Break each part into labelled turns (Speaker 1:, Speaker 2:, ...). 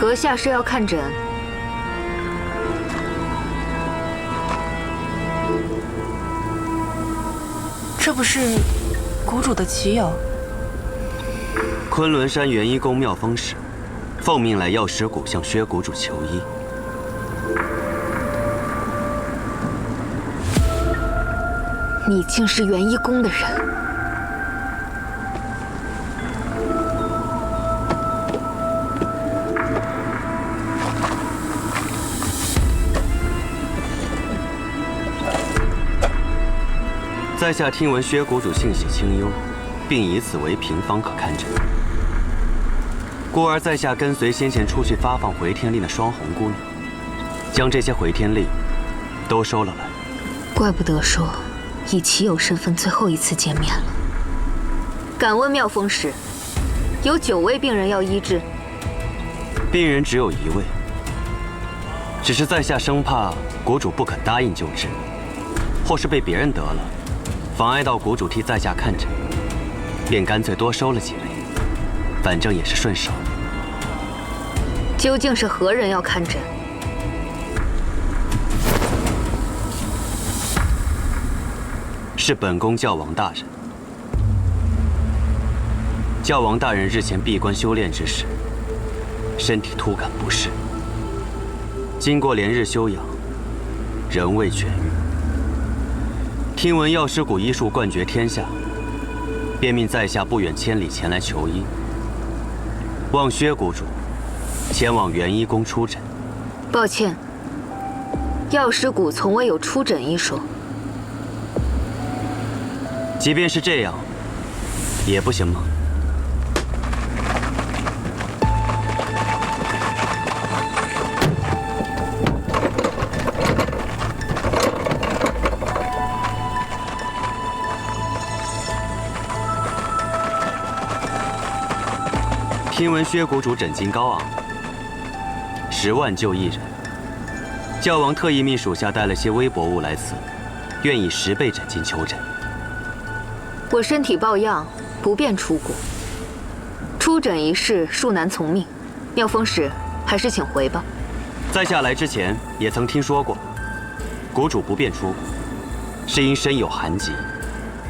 Speaker 1: 阁下是要看诊？
Speaker 2: 这不是谷主的棋友？
Speaker 3: 昆仑山元一宫妙风使，奉命来药师谷向薛谷主求医。
Speaker 1: 你竟是元一宫的人！
Speaker 3: 在下听闻薛谷主性喜清幽，并以此为凭方可看诊，故而在下跟随先前出去发放回天令的双红姑娘，将这些回天令都收了来。
Speaker 1: 怪不得说以棋友身份最后一次见面了。敢问妙风使，有9位病人要医治？
Speaker 3: 病人只有1位，只是在下生怕谷主不肯答应救治，或是被别人得了，妨碍到谷主替在下看诊，便干脆多收了几位，反正也是顺手。
Speaker 1: 究竟是何人要看诊？
Speaker 3: 是本宫教王大人。教王大人日前闭关修炼之时，身体突感不适，经过连日休养，仍未痊愈。听闻药师谷医术冠绝天下，便命在下不远千里前来求医，望薛谷主前往元一宫出诊。
Speaker 1: 抱歉，药师谷从未有出诊一说。
Speaker 3: 即便是这样，也不行吗？听闻薛谷主诊金高昂，10万就1人。教王特意命属下带了些微薄物来此，愿以10倍诊金求诊。
Speaker 1: 我身体抱恙，不便出谷。出诊一事恕难从命，妙风使还是请回吧。
Speaker 3: 在下来之前也曾听说过，谷主不便出谷，是因身有寒疾，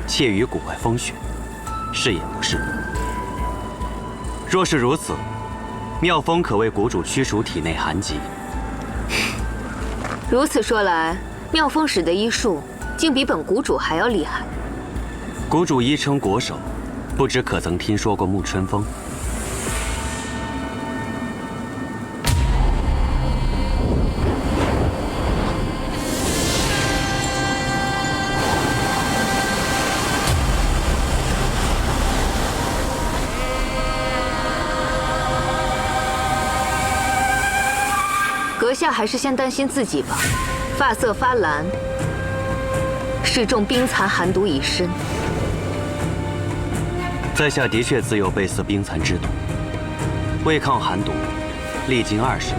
Speaker 3: 怯于谷外风雪，是也不是？若是如此，妙风可为谷主驱除体内寒疾。
Speaker 1: 如此说来，妙风使的医术竟比本谷主还要厉害。
Speaker 3: 谷主医称国手，不知可曾听说过沐春风？
Speaker 1: 阁下还是先担心自己吧，发色发蓝，是中冰蚕寒毒已深。
Speaker 3: 在下的确自幼被饲冰蚕之毒，为抗寒毒，历经20年，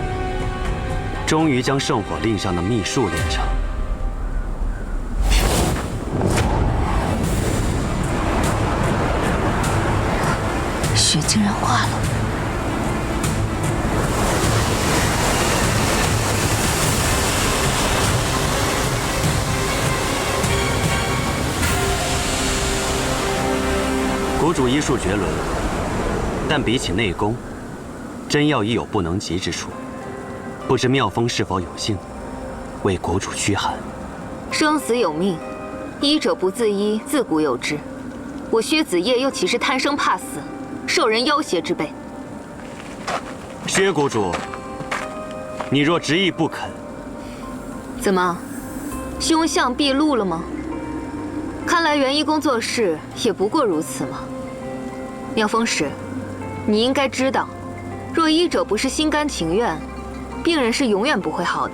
Speaker 3: 终于将圣火令上的秘术练成。
Speaker 1: 血竟然化了。
Speaker 3: 谷主医术绝伦，但比起内功，真药亦有不能及之处。不知妙风是否有幸为谷主驱寒？
Speaker 1: 生死有命，医者不自医，自古有之。我薛子夜又岂是贪生怕死、受人要挟之辈？
Speaker 3: 薛谷主，你若执意不肯，
Speaker 1: 怎么，凶相毕露了吗？看来元一宫做事也不过如此嘛。妙风使，你应该知道，若医者不是心甘情愿，病人是永远不会好的。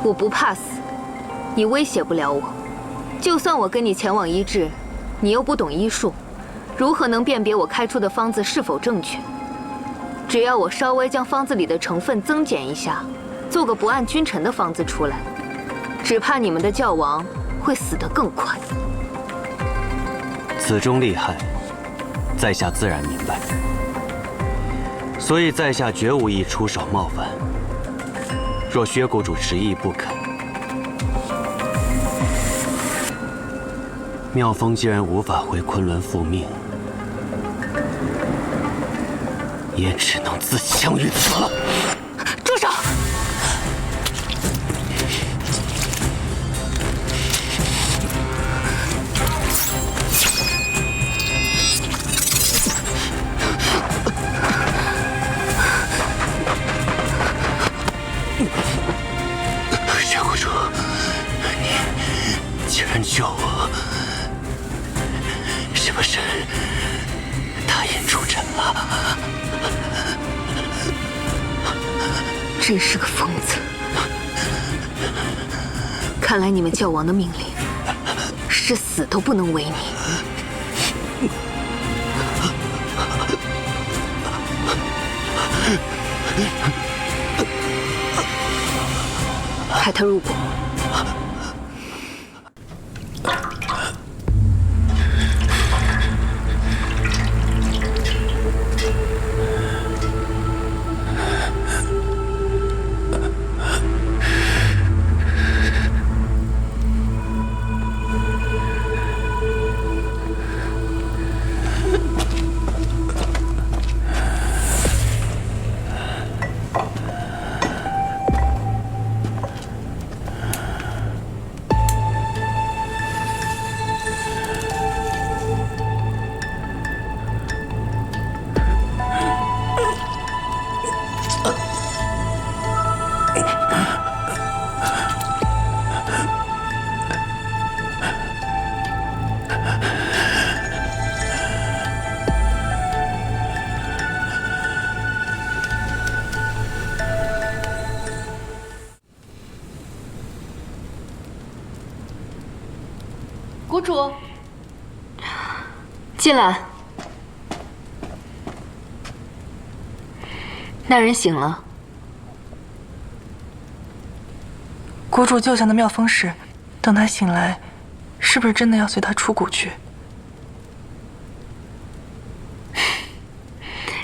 Speaker 1: 我不怕死，你威胁不了我。就算我跟你前往医治，你又不懂医术，如何能辨别我开出的方子是否正确？只要我稍微将方子里的成分增减一下，做个不按君臣的方子出来，只怕你们的教王会死得更快。
Speaker 3: 此中利害，在下自然明白。所以在下绝无意出手冒犯。若薛谷主执意不肯，妙风既然无法回昆仑复命，也只能自相于此了。
Speaker 2: 住手！
Speaker 3: 薛谷主，你竟然救我，是不是答应出阵了？
Speaker 1: 真是个疯子！看来你们教王的命令是死都不能违逆。派他入宫。
Speaker 2: 谷主，
Speaker 1: 进来。那人醒了。
Speaker 2: 谷主救下的妙风使，等他醒来，是不是真的要随他出谷去？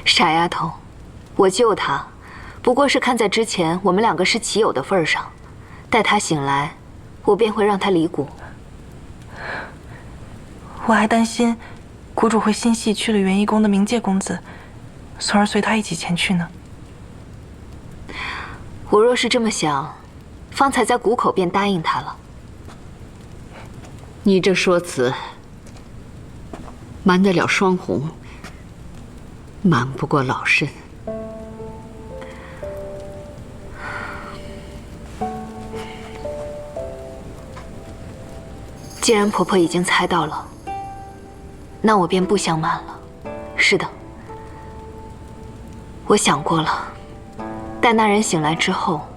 Speaker 1: 傻丫头，我救他，不过是看在之前我们两个是棋友的份上，待他醒来，我便会让他离谷。
Speaker 2: 我还担心，谷主会心系去了元一宫的冥界公子，从而随他一起前去呢。
Speaker 1: 我若是这么想，方才在谷口便答应他了。
Speaker 4: 你这说辞，瞒得了双红，瞒不过老身。
Speaker 1: 既然婆婆已经猜到了，那我便不相瞒了。是的，我想过了。待那人醒来之后，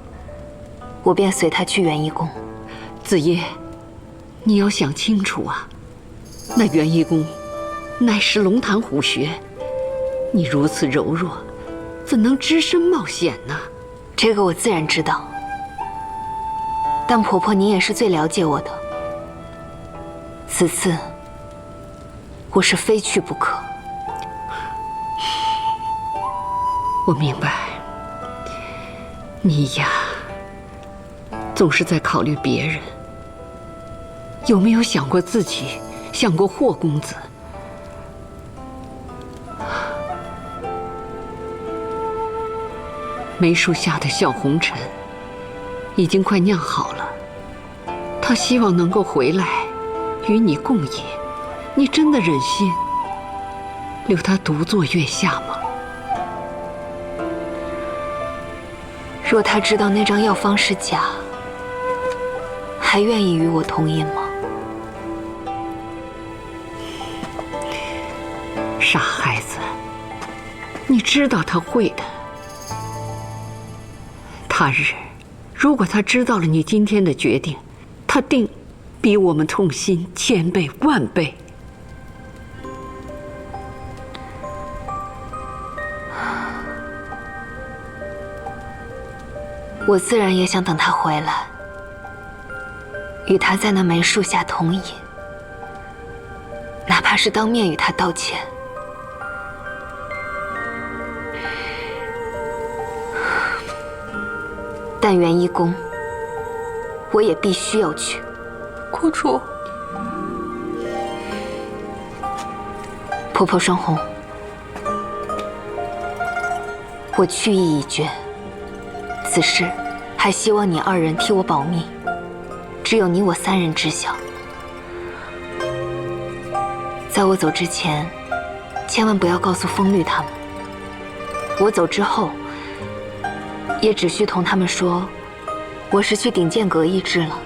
Speaker 1: 我便随他去元一宫。
Speaker 4: 子夜，你要想清楚啊！那元一宫乃是龙潭虎穴，你如此柔弱，怎能只身冒险呢？
Speaker 1: 这个我自然知道，但婆婆你也是最了解我的。此次我是非去不可。
Speaker 4: 我明白，你呀，总是在考虑别人，有没有想过自己？想过霍公子？梅树下的小红尘已经快酿好了，他希望能够回来与你共饮，你真的忍心留他独坐月下吗？
Speaker 1: 若他知道那张药方是假，还愿意与我同饮吗？
Speaker 4: 傻孩子，你知道他会的。他日，如果他知道了你今天的决定，他定比我们痛心千倍万倍。
Speaker 1: 我自然也想等他回来，与他在那梅树下同饮，哪怕是当面与他道歉。但元一宫，我也必须要去。
Speaker 2: 国主，
Speaker 1: 婆婆双红，我去意已决，此事还希望你二人替我保密，只有你我三人知晓。在我走之前，千万不要告诉风律他们。我走之后，也只需同他们说，我是去顶剑阁医治了，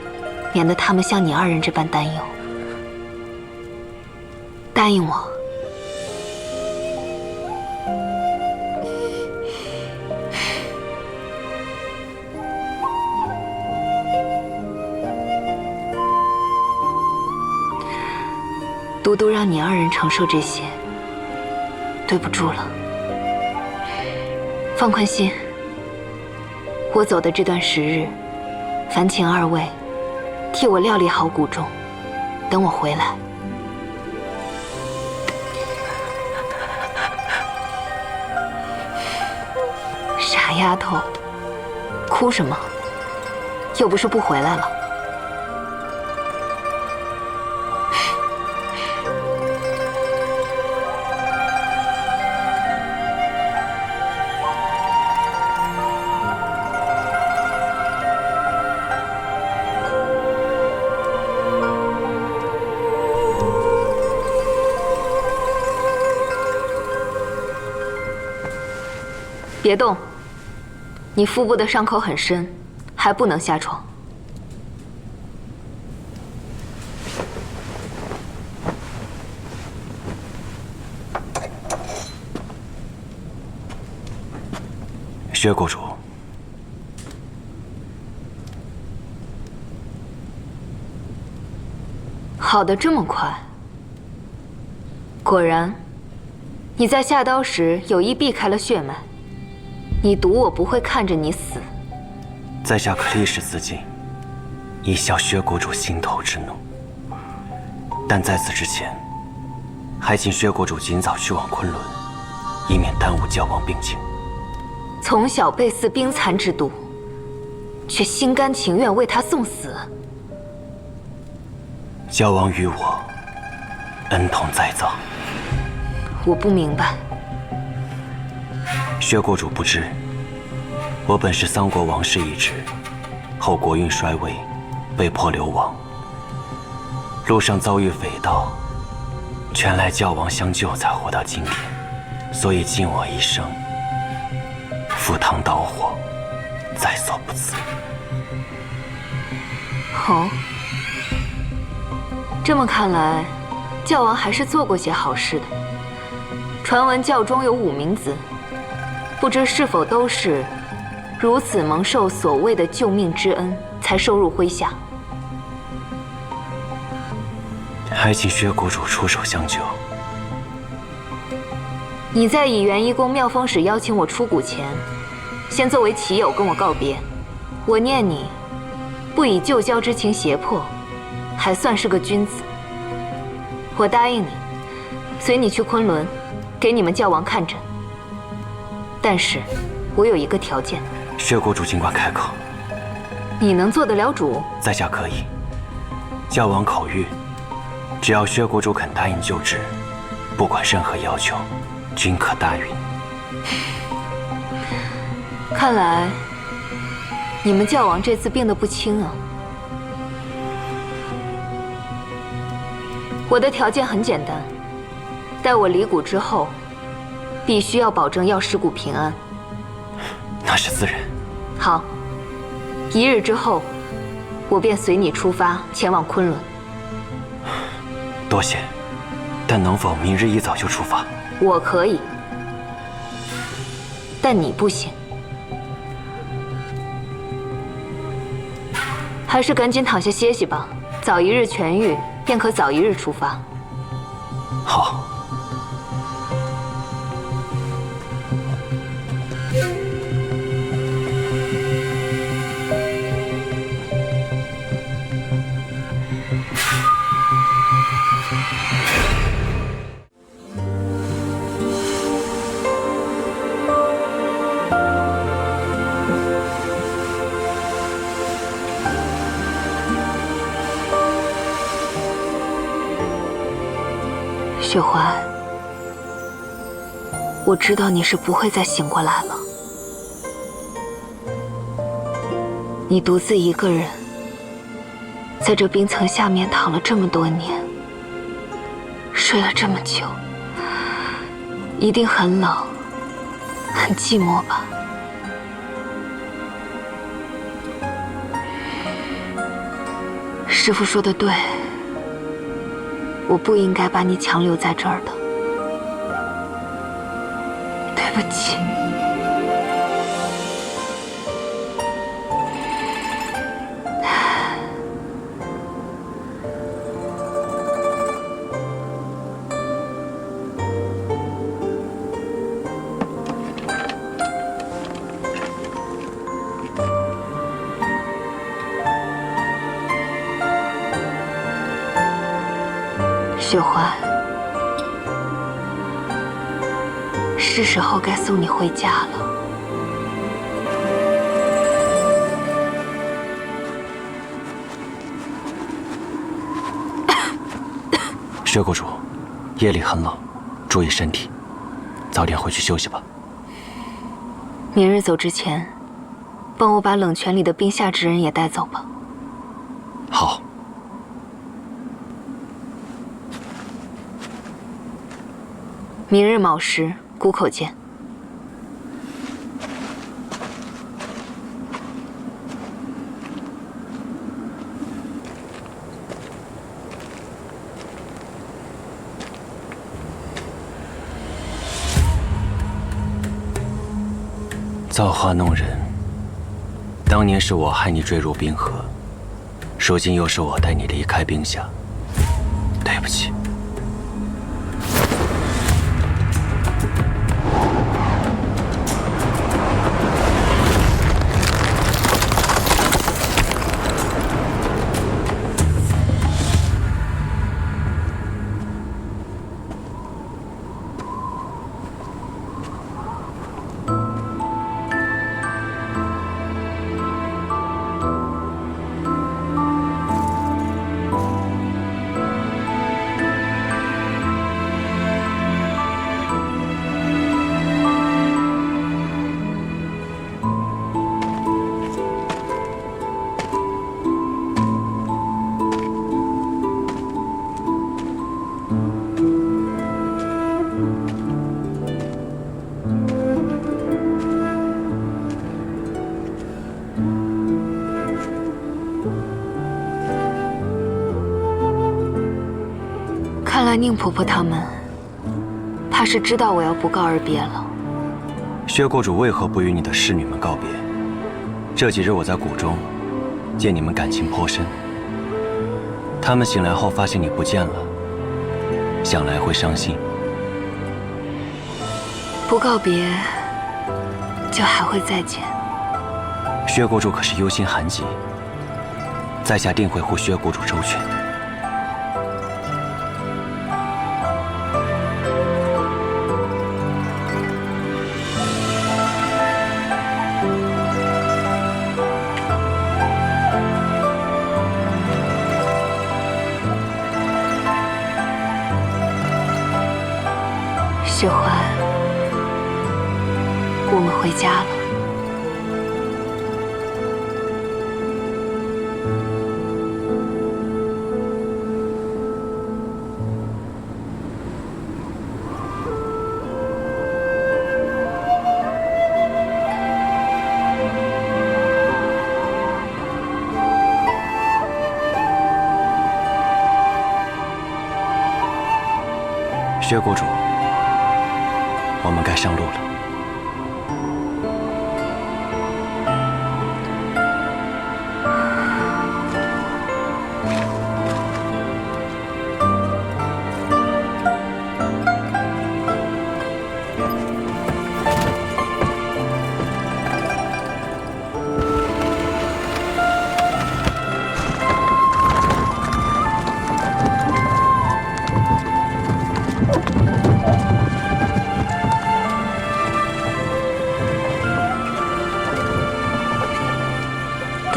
Speaker 1: 免得他们像你二人这般担忧。答应我。都督让你二人承受这些，对不住了。放宽心，我走的这段时日，烦请二位替我料理好谷种，等我回来。傻丫头，哭什么？又不是不回来了。别动，你腹部的伤口很深，还不能下床。
Speaker 3: 薛国主，
Speaker 1: 好的这么快，果然，你在下刀时有意避开了血脉。你赌我不会看着你死？
Speaker 3: 在下可立誓自尽，以消薛国主心头之怒。但在此之前，还请薛国主尽早去往昆仑，以免耽误教王病情。
Speaker 1: 从小被赐冰蚕之毒，却心甘情愿为他送死。
Speaker 3: 教王与我恩同再造。
Speaker 1: 我不明白。
Speaker 3: 薛国主不知，我本是桑国王室一职，后国运衰微，被迫流亡。路上遭遇匪盗，全赖教王相救才活到今天，所以尽我一生，赴汤蹈火，在所不辞。
Speaker 1: 哦，这么看来，教王还是做过些好事的。传闻教中有5名子。不知是否都是如此蒙受所谓的救命之恩，才收入麾下？
Speaker 3: 还请薛国主出手相救。
Speaker 1: 你在以元一宫妙风使邀请我出谷前，先作为棋友跟我告别。我念你不以旧交之情胁迫，还算是个君子。我答应你，随你去昆仑，给你们教王看诊。但是，我有一个条件。
Speaker 3: 薛国主尽管开口。
Speaker 1: 你能做得了主？
Speaker 3: 在下可以。教王口谕，只要薛国主肯答应救治，不管任何要求，均可答允。
Speaker 1: 看来，你们教王这次病得不轻啊。我的条件很简单，待我离谷之后，必须要保证药师谷平安。
Speaker 3: 那是自然。
Speaker 1: 好，1日之后，我便随你出发前往昆仑。
Speaker 3: 多谢，但能否明日一早就出发？
Speaker 1: 我可以，但你不行。还是赶紧躺下歇息吧，早1日痊愈，便可早1日出发。
Speaker 3: 好。
Speaker 1: 雪环，我知道你是不会再醒过来了。你独自一个人在这冰层下面躺了这么多年，睡了这么久，一定很冷，很寂寞吧？师父说的对，我不应该把你强留在这儿的，对不起。雪环，是时候该送你回家了。
Speaker 3: 薛国主，夜里很冷，注意身体，早点回去休息吧。
Speaker 1: 明日走之前，帮我把冷泉里的冰下之人也带走吧。
Speaker 3: 好。
Speaker 1: 明日卯时，谷口见。
Speaker 3: 造化弄人，当年是我害你坠入冰河，如今又是我带你离开冰峡，对不起。
Speaker 1: 看来宁婆婆他们，怕是知道我要不告而别了。
Speaker 3: 薛国主为何不与你的侍女们告别？这几日我在谷中，见你们感情颇深。他们醒来后发现你不见了，想来会伤心。
Speaker 1: 不告别，就还会再见。
Speaker 3: 薛国主可是忧心寒疾，在下定会护薛国主周全。
Speaker 1: 雪环，我们回家了。
Speaker 3: 薛国主，我们该上路了。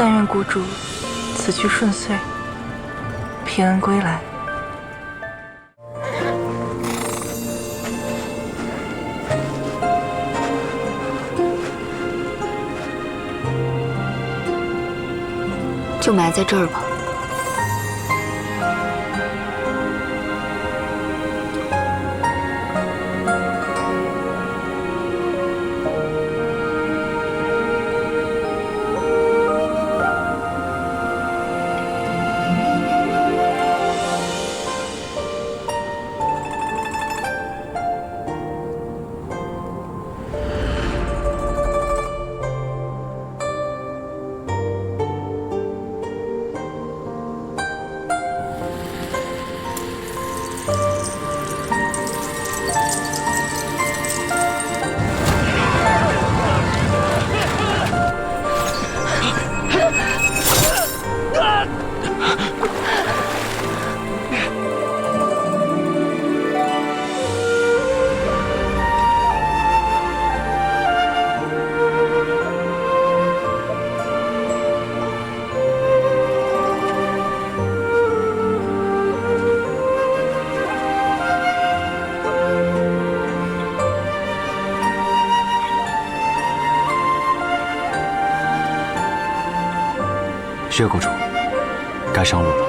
Speaker 2: 但愿谷主此去顺遂，平安归来。
Speaker 1: 就埋在这儿吧。
Speaker 3: 薛公主，该上路了。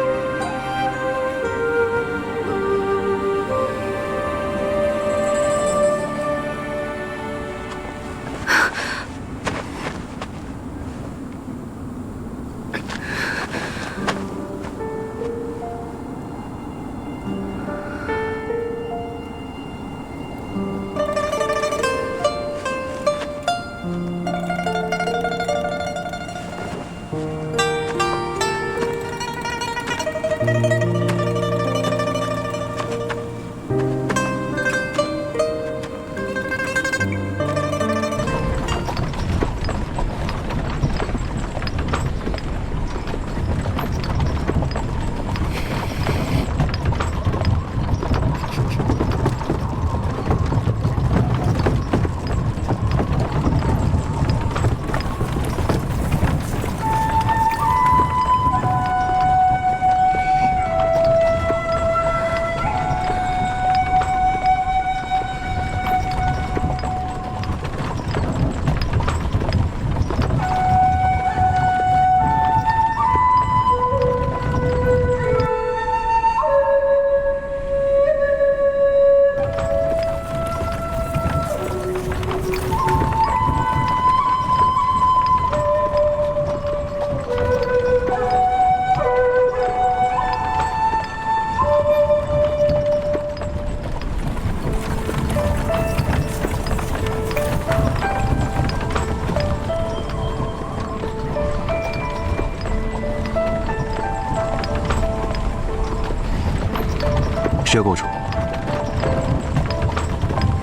Speaker 3: 薛公主，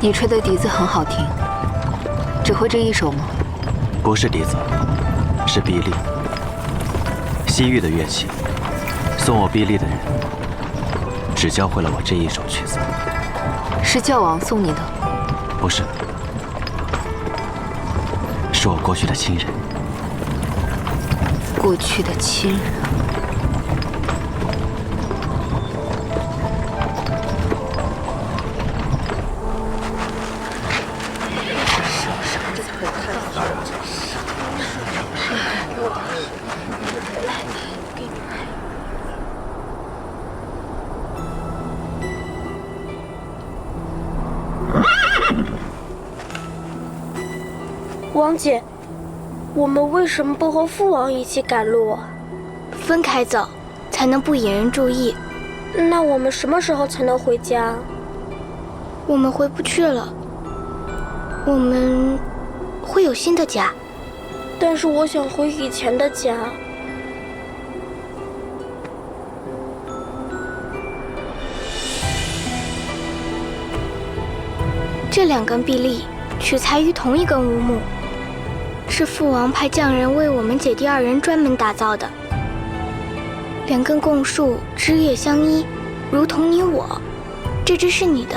Speaker 1: 你吹的笛子很好听，只会这一首吗？
Speaker 3: 不是笛子，是碧丽，西域的乐器。送我碧丽的人，只教会了我这一首曲子。
Speaker 1: 是教王送你的？
Speaker 3: 不是，是我过去的亲人。
Speaker 1: 过去的亲人。
Speaker 5: 王姐，我们为什么不和父王一起赶路啊？
Speaker 6: 分开走，才能不引人注意。
Speaker 5: 那我们什么时候才能回家？
Speaker 6: 我们回不去了，我们会有新的家。
Speaker 5: 但是我想回以前的家。
Speaker 6: 这2根碧丽取材于同一根乌木，是父王派匠人为我们姐弟2人专门打造的。2根共树枝叶相依，如同你我。这只是你的。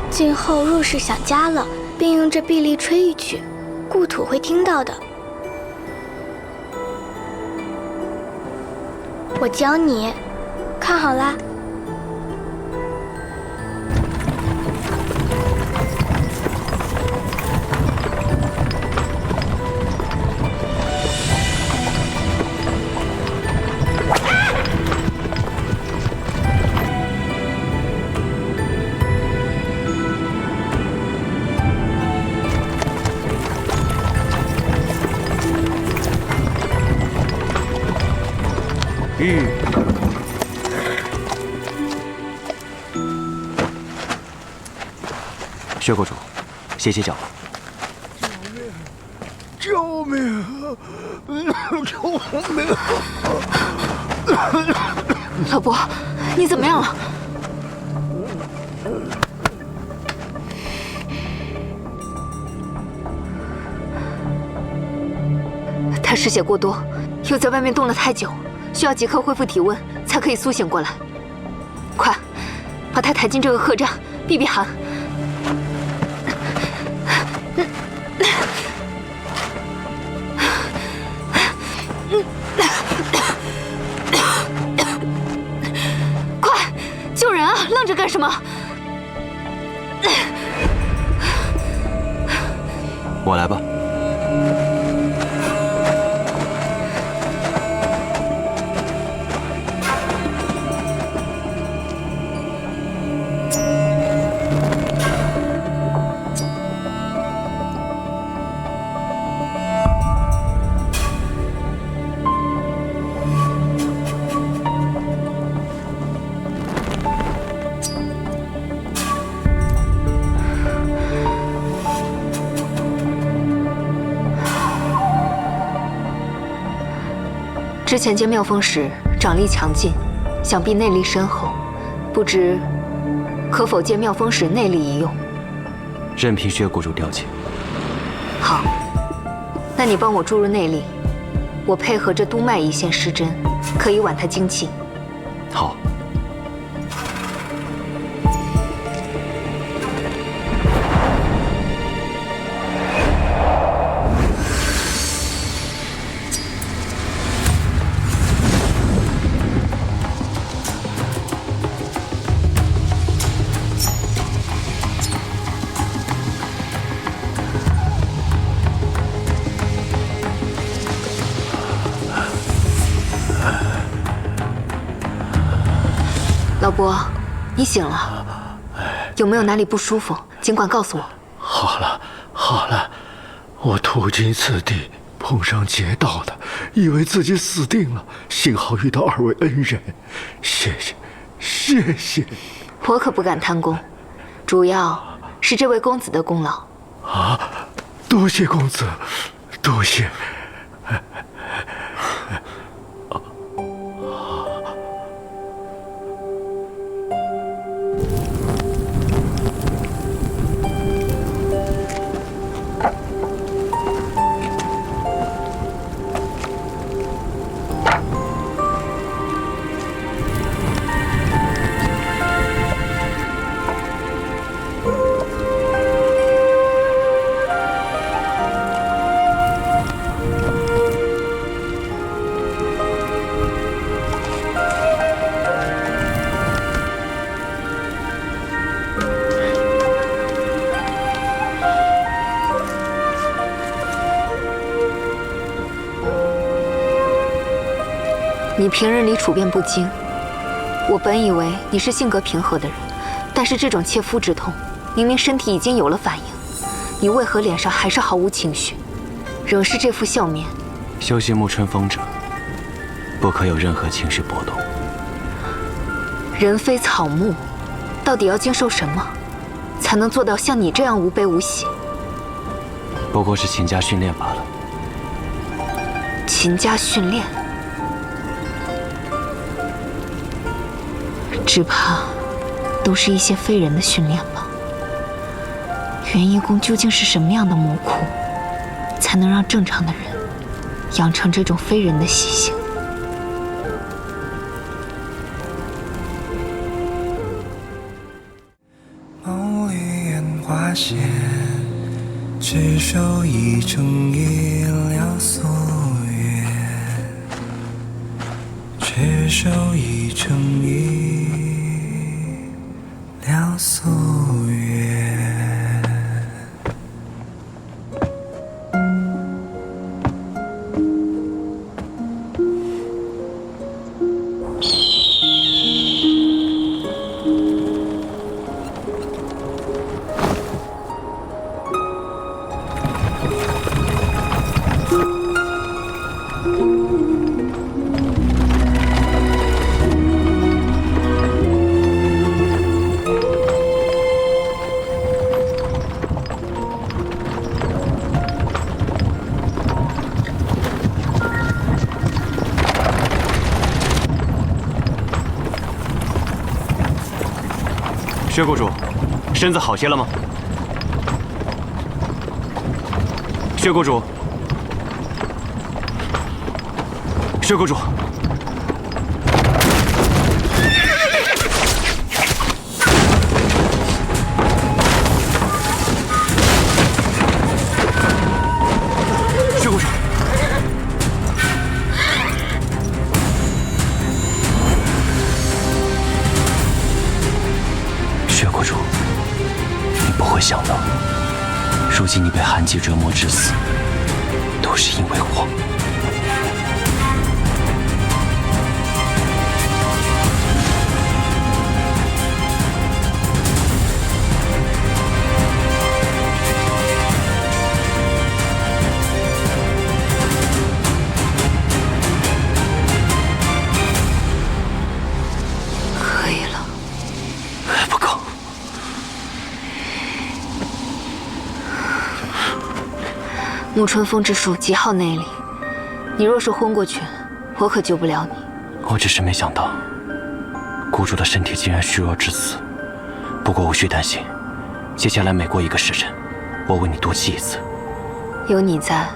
Speaker 6: 今后若是想家了，便用这碧丽吹一曲，故土会听到的。我教你，看好啦。
Speaker 3: 薛国主，歇歇脚吧。
Speaker 7: 救命！救命！
Speaker 1: 老伯，你怎么样了？他失血过多，又在外面冻了太久，需要即刻恢复体温才可以苏醒过来。快，把他抬进这个客栈避避寒。快，救人啊！愣着干什么？
Speaker 3: 我来吧。
Speaker 1: 之前见妙风时，掌力强劲，想必内力深厚，不知可否借妙风时内力一用？
Speaker 3: 任凭薛国主调遣。
Speaker 1: 好，那你帮我注入内力，我配合着督脉一线施针，可以挽他精气。
Speaker 3: 好。
Speaker 1: 老伯，你醒了，有没有哪里不舒服？尽管告诉我。
Speaker 7: 好了，好了，我途经此地，碰上劫道的，以为自己死定了，幸好遇到二位恩人，谢谢，谢谢。
Speaker 1: 我可不敢贪功，主要是这位公子的功劳。
Speaker 7: 啊，多谢公子，多谢。
Speaker 1: 你平日里处变不惊，我本以为你是性格平和的人，但是这种切肤之痛，明明身体已经有了反应，你为何脸上还是毫无情绪，仍是这副笑面？
Speaker 3: 修习沐春风者，不可有任何情绪波动。
Speaker 1: 人非草木，到底要经受什么，才能做到像你这样无悲无喜？
Speaker 3: 不过是勤加训练罢了。
Speaker 1: 勤加训练，只怕都是一些非人的训练吧。元一宫究竟是什么样的魔窟，才能让正常的人养成这种非人的习性？
Speaker 8: 眸里烟花现，执手一程一了夙愿，执手一程一了夙愿。
Speaker 3: 薛谷主，身子好些了吗？薛谷主，薛谷主，薛谷主，薛谷主，你不会想到，如今你被寒气折磨致死，都是因为我。
Speaker 1: 可以了。
Speaker 3: 还不够。
Speaker 1: 沐春风之术极耗内力，你若是昏过去，我可救不了你。
Speaker 3: 我只是没想到，谷主的身体竟然虚弱至此。不过无需担心，接下来每过1个时辰，我为你多气1次。
Speaker 1: 有你在，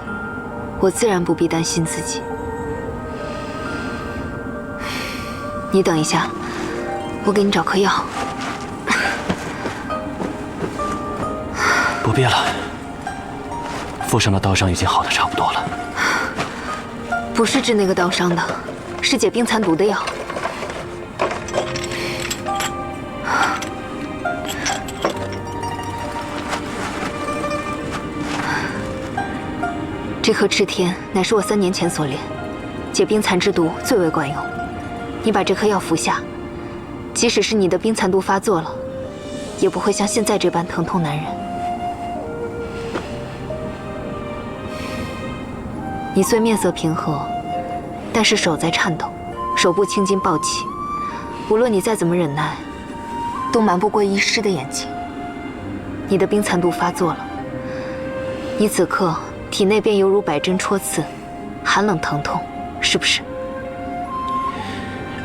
Speaker 1: 我自然不必担心自己。你等一下，我给你找颗药。
Speaker 3: 不必了，腹上的刀伤已经好的差不多了。
Speaker 1: 不是治那个刀伤的，是解冰蚕毒的药。这颗赤天乃是我3年前所炼，解冰蚕之毒最为管用。你把这颗药服下，即使是你的冰蚕毒发作了，也不会像现在这般疼痛难忍。你虽面色平和，但是手在颤抖，手部青筋暴起。无论你再怎么忍耐，都瞒不过医师的眼睛。你的冰蚕毒发作了，你此刻体内便犹如百针戳刺，寒冷疼痛，是不是？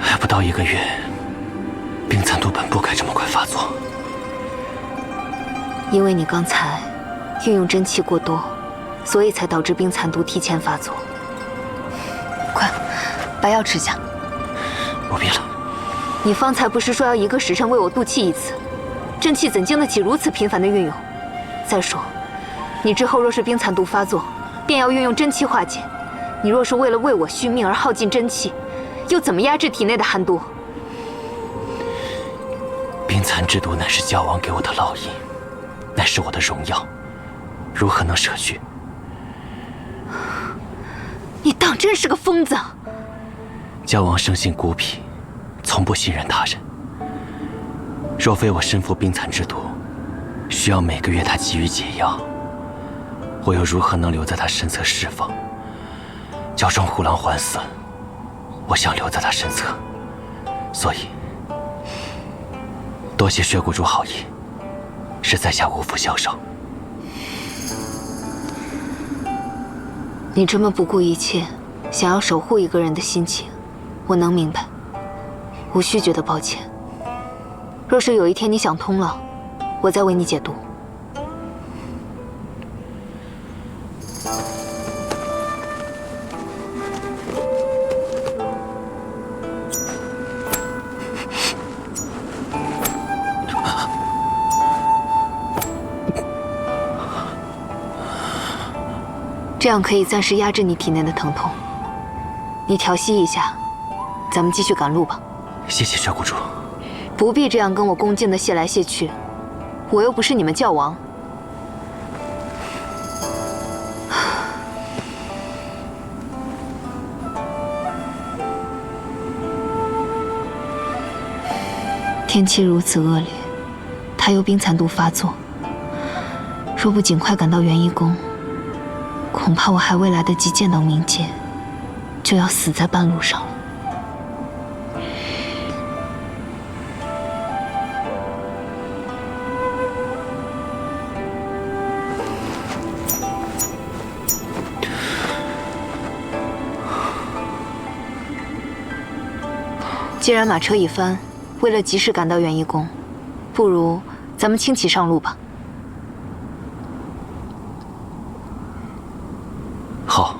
Speaker 3: 还不到1个月，冰蚕毒本不该这么快发作。
Speaker 1: 因为你刚才运用真气过多，所以才导致冰蚕毒提前发作。快，把药吃下。
Speaker 3: 不必了。
Speaker 1: 你方才不是说要1个时辰为我度气1次？真气怎经得起如此频繁的运用？再说，你之后若是冰蚕毒发作，便要运用真气化解。你若是为了为我续命而耗尽真气，又怎么压制体内的寒毒？
Speaker 3: 冰蚕之毒乃是教王给我的烙印，乃是我的荣耀，如何能舍去？
Speaker 1: 你当真是个疯子！
Speaker 3: 教王生性孤僻，从不信任他人。若非我身服冰蚕之毒，需要每个月他给予解药，我又如何能留在他身侧侍奉？叫双虎狼还死，我想留在他身侧，所以多谢薛谷主好意，是在下无福消受。
Speaker 1: 你这么不顾一切，想要守护一个人的心情，我能明白，无需觉得抱歉。若是有一天你想通了，我再为你解毒。这样可以暂时压制你体内的疼痛。你调息一下，咱们继续赶路吧。
Speaker 3: 谢谢薛谷主。
Speaker 1: 不必这样跟我恭敬的谢来谢去，我又不是你们教王。天气如此恶劣，他又冰蚕毒发作，若不尽快赶到元一宫，恐怕我还未来得及见到冥界，就要死在半路上了。既然马车已翻，为了及时赶到元一宫，不如咱们轻骑上路吧。
Speaker 3: 好。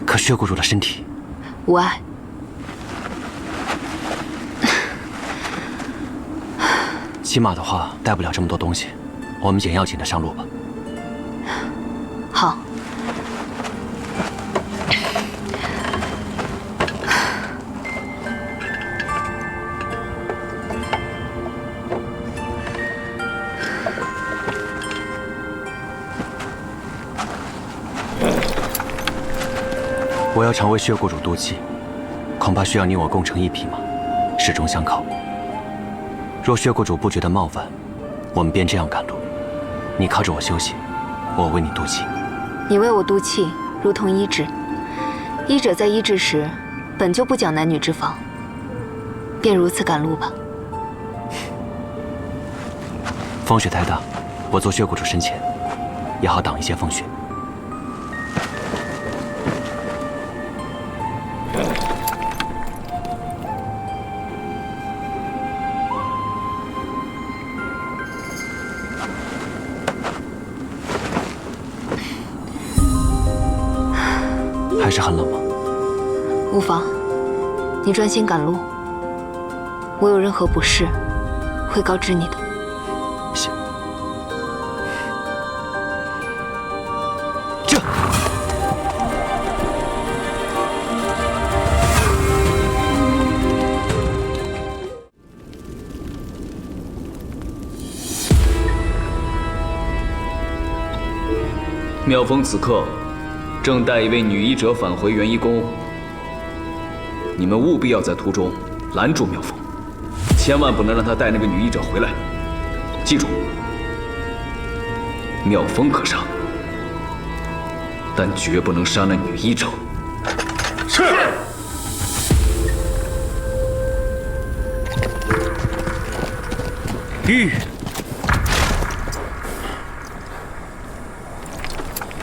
Speaker 3: 可血谷主的身体，
Speaker 1: 无碍。
Speaker 3: 骑马的话带不了这么多东西，我们捡要紧的上路吧。
Speaker 1: 好。
Speaker 3: 我要常为血谷主督气，恐怕需要你我共乘一匹马，始终相靠。若血谷主不觉得冒犯，我们便这样赶路。你靠着我休息，我为你督气。
Speaker 1: 你为我督气，如同医治。医者在医治时，本就不讲男女之防，便如此赶路吧。
Speaker 3: 风雪太大，我坐血谷主身前，也好挡一些风雪。还是很冷吗？
Speaker 1: 无妨，你专心赶路。我有任何不适，会告知你的。
Speaker 3: 行。这。
Speaker 9: 妙风此刻正带一位女医者返回元一宫，你们务必要在途中拦住妙风，千万不能让他带那个女医者回来。记住，妙风可杀，但绝不能杀那女医者。
Speaker 7: 是。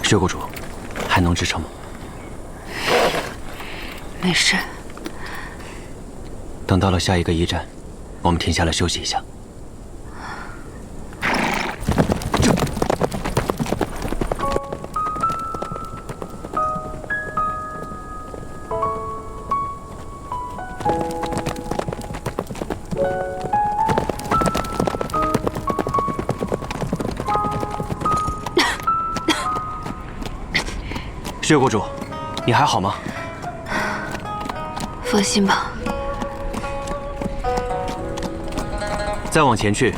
Speaker 3: 血谷主，还能支撑吗？
Speaker 1: 没事。
Speaker 3: 等到了下一个驿站，我们停下来休息一下。血谷主，你还好吗？
Speaker 1: 放心吧。
Speaker 3: 再往前去，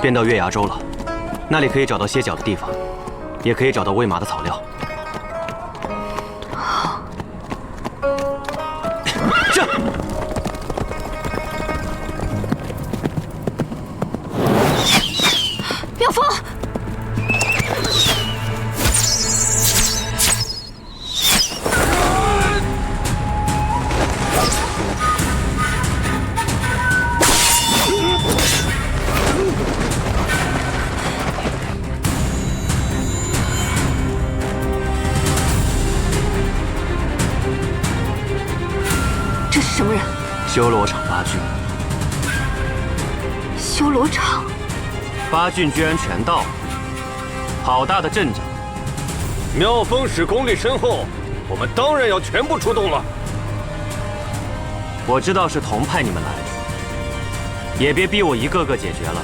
Speaker 3: 便到月牙州了。那里可以找到歇脚的地方，也可以找到喂马的草料。
Speaker 1: 好。
Speaker 3: 这。
Speaker 1: 妙风。这是什么人？
Speaker 3: 修罗场八郡。
Speaker 1: 修罗场。
Speaker 3: 八郡居然全到了，好大的阵仗！
Speaker 10: 妙风使功力深厚，我们当然要全部出动了。
Speaker 3: 我知道是童派你们来的，也别逼我一个个解决了，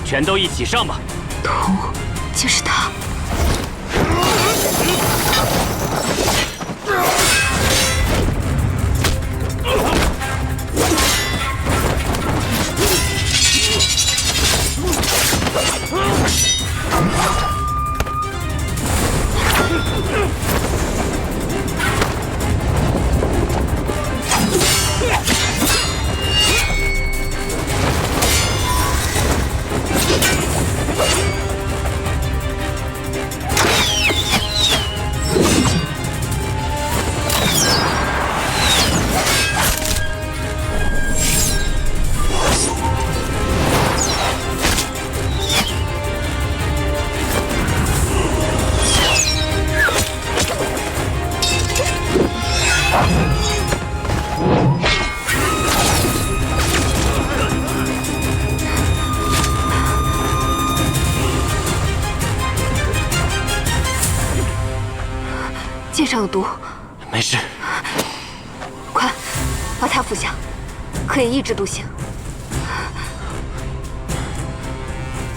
Speaker 3: 全都一起上吧。
Speaker 1: 童，就是他。剑上有毒。
Speaker 3: 没事。
Speaker 1: 快，把它服下，可以抑制毒性。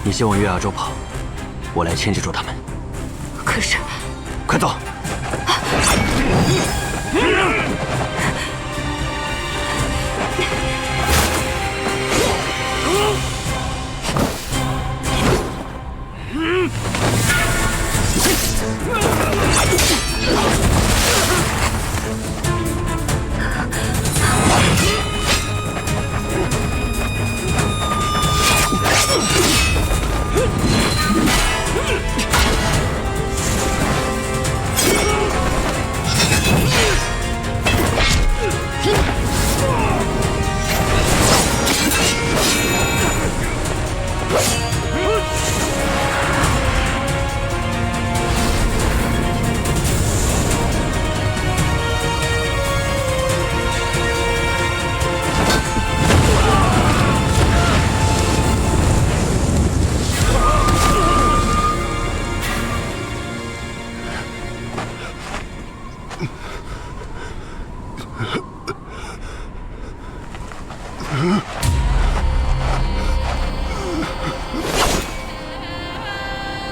Speaker 3: 你先往月牙州跑，我来牵制住他们。
Speaker 1: 可是，
Speaker 3: 快走！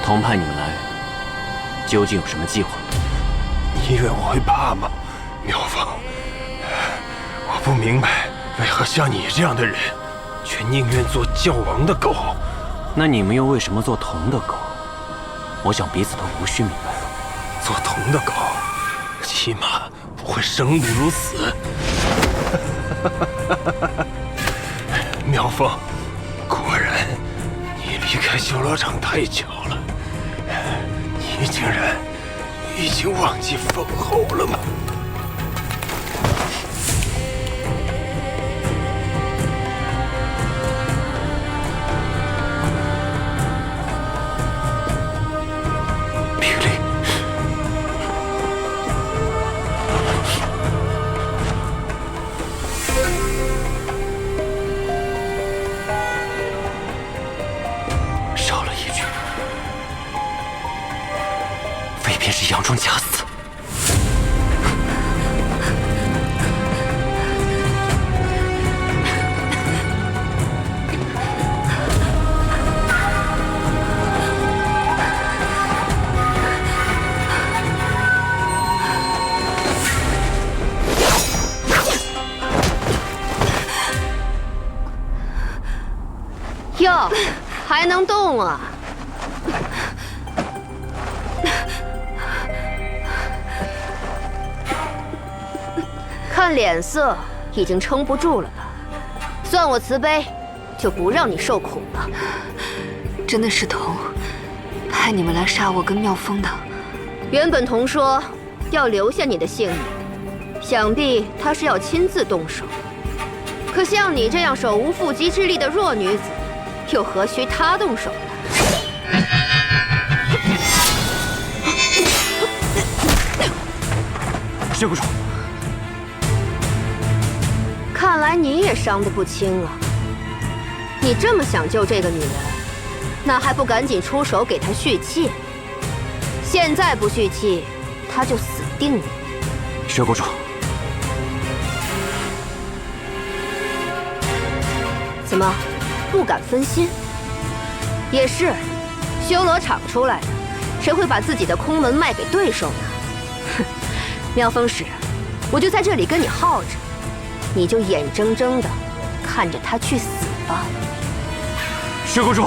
Speaker 3: 同派你们来，究竟有什么计划？
Speaker 7: 你以为我会怕吗，妙风？我不明白，为何像你这样的人，却宁愿做教王的狗？
Speaker 3: 那你们又为什么做童的狗？我想彼此都无需明白。
Speaker 7: 做童的狗，起码不会生不如死。妙风，果然，你离开修罗场太久了。你竟然已经忘记封侯了吗？比利，少了一句。非便是佯装假死。
Speaker 1: 哟，还能动啊！看脸色，已经撑不住了吧？算我慈悲，就不让你受苦了。
Speaker 2: 真的是童派你们来杀我跟妙风的。
Speaker 1: 原本童说要留下你的性命，想必他是要亲自动手。可像你这样手无缚鸡之力的弱女子，又何须他动手呢？
Speaker 3: 薛国主，
Speaker 1: 看来你也伤得不轻啊！你这么想救这个女人，那还不赶紧出手给她续气？现在不续气，她就死定了。
Speaker 3: 薛国主，
Speaker 1: 怎么，不敢分心？也是，修罗场出来的，谁会把自己的空门卖给对手呢？哼，妙风使，我就在这里跟你耗着，你就眼睁睁的看着他去死吧。
Speaker 3: 薛国主，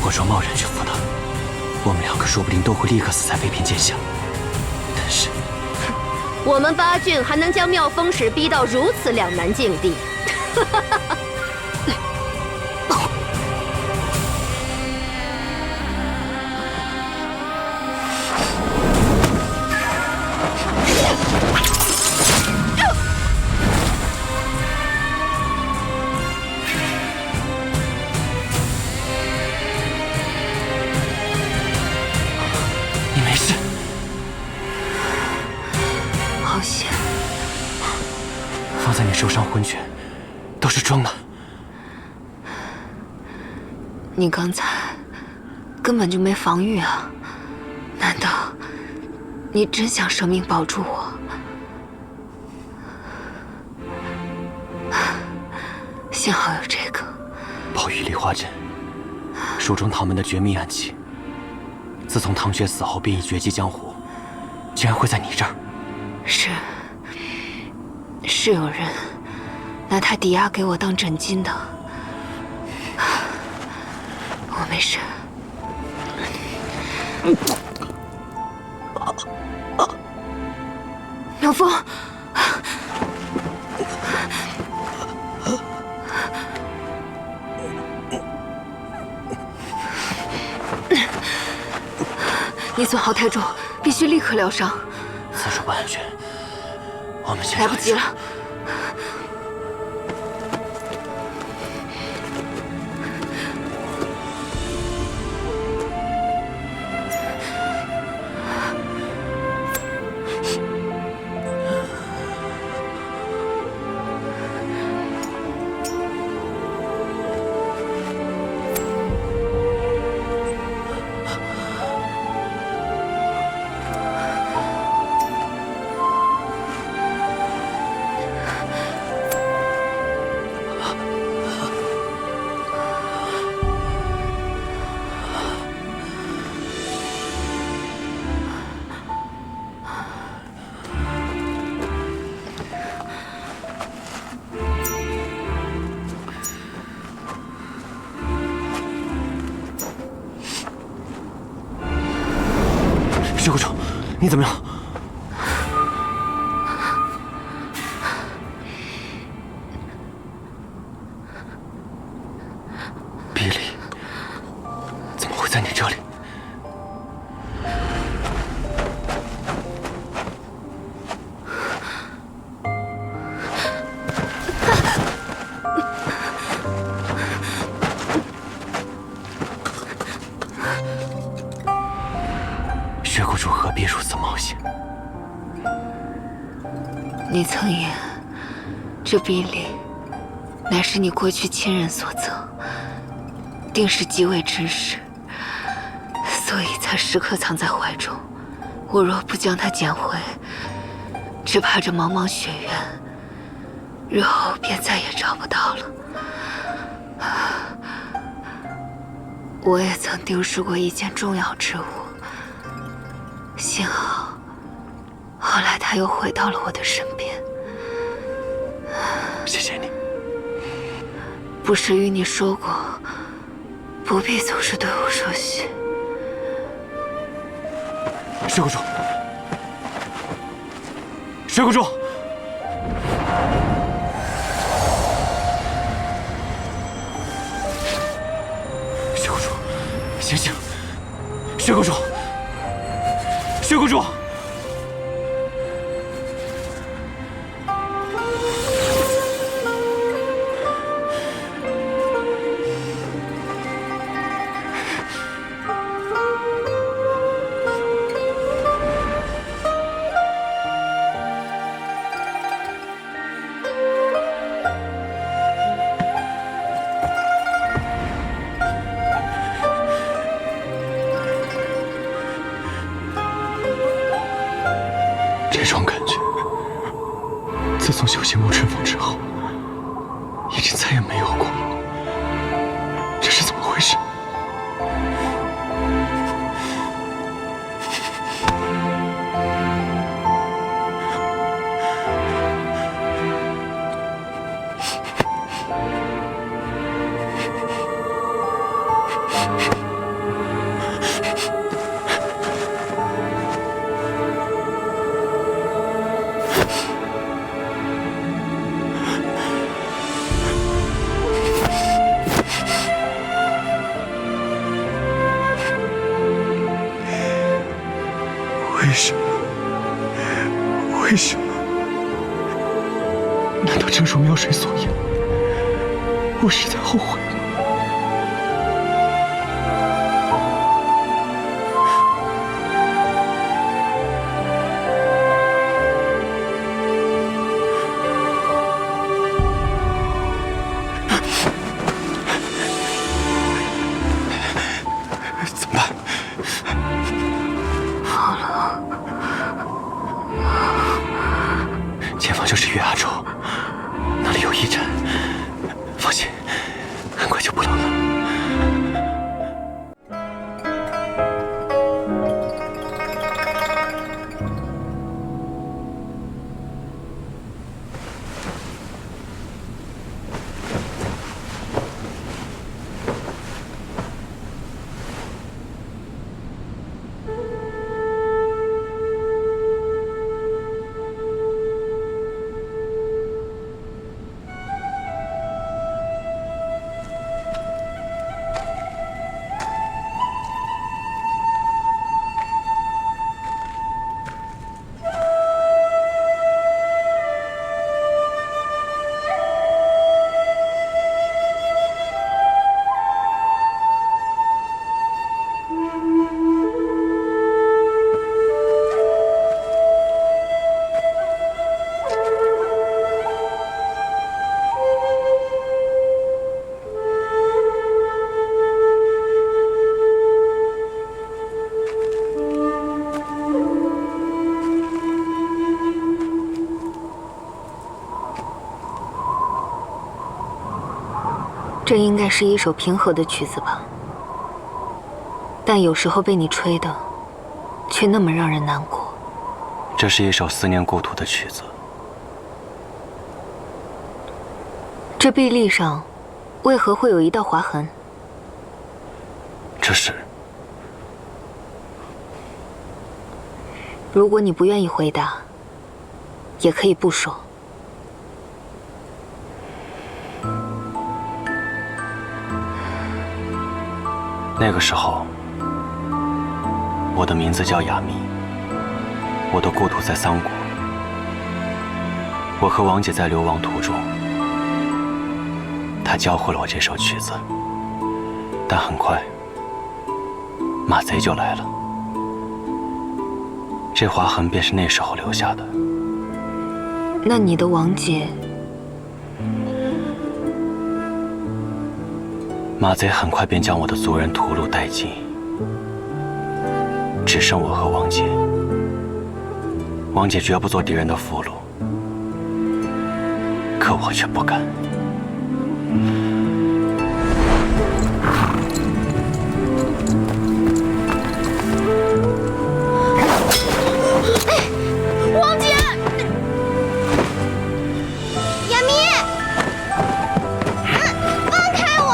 Speaker 3: 我若贸然去扶他，我们两个说不定都会立刻死在飞偏剑下。但是，
Speaker 1: 我们八郡还能将妙风使逼到如此两难境地？
Speaker 3: 你没事？
Speaker 2: 好险！
Speaker 3: 放在你手上魂拳都是装的。
Speaker 2: 你刚才根本就没防御啊！
Speaker 1: 难道你真想舍命保住我？幸好有这个。
Speaker 3: 宝玉梨花针，书中唐门的绝密暗器，自从唐雪死后便已绝迹江湖，竟然会在你这儿？
Speaker 1: 是有人拿它抵押给我当枕巾的。我没事。妙风，你损耗太重，必须立刻疗伤。
Speaker 3: 此处不安全，我们先
Speaker 1: 来不及了。
Speaker 3: 水谷主，你怎么样？比利怎么会在你这里？雪谷主何必如此冒险？
Speaker 1: 你曾言，这比例乃是你过去亲人所赠，定是极为珍视，所以才时刻藏在怀中。我若不将它捡回，只怕这茫茫雪原，日后便再也找不到了。我也曾丢失过一件重要之物，幸好后来它又回到了我的身边。
Speaker 3: 谢谢你。
Speaker 1: 不是与你说过，不必总是对我说谢。
Speaker 3: 水谷主，水谷主，水谷主，醒醒！水谷主，水谷主！这种感觉，自从修习沐春风之后，已经再也没有过了。这是怎么回事？为什么？为什么？难道正如妙水所言，我是在后悔吗？怎么办？
Speaker 1: 这应该是一首平和的曲子吧，但有时候被你吹的，却那么让人难过。
Speaker 3: 这是一首思念故土的曲子。
Speaker 1: 这臂力上，为何会有一道划痕？
Speaker 3: 这是……
Speaker 1: 如果你不愿意回答，也可以不说。
Speaker 3: 那个时候，我的名字叫雅密，我的故土在桑国。我和王姐在流亡途中，她教会了我这首曲子，但很快，马贼就来了。这划痕便是那时候留下的。
Speaker 1: 那你的王姐……
Speaker 3: 马贼很快便将我的族人屠戮殆尽，只剩我和王姐。王姐绝不做敌人的俘虏，可我却不敢。
Speaker 6: 王姐，雅密，放开我！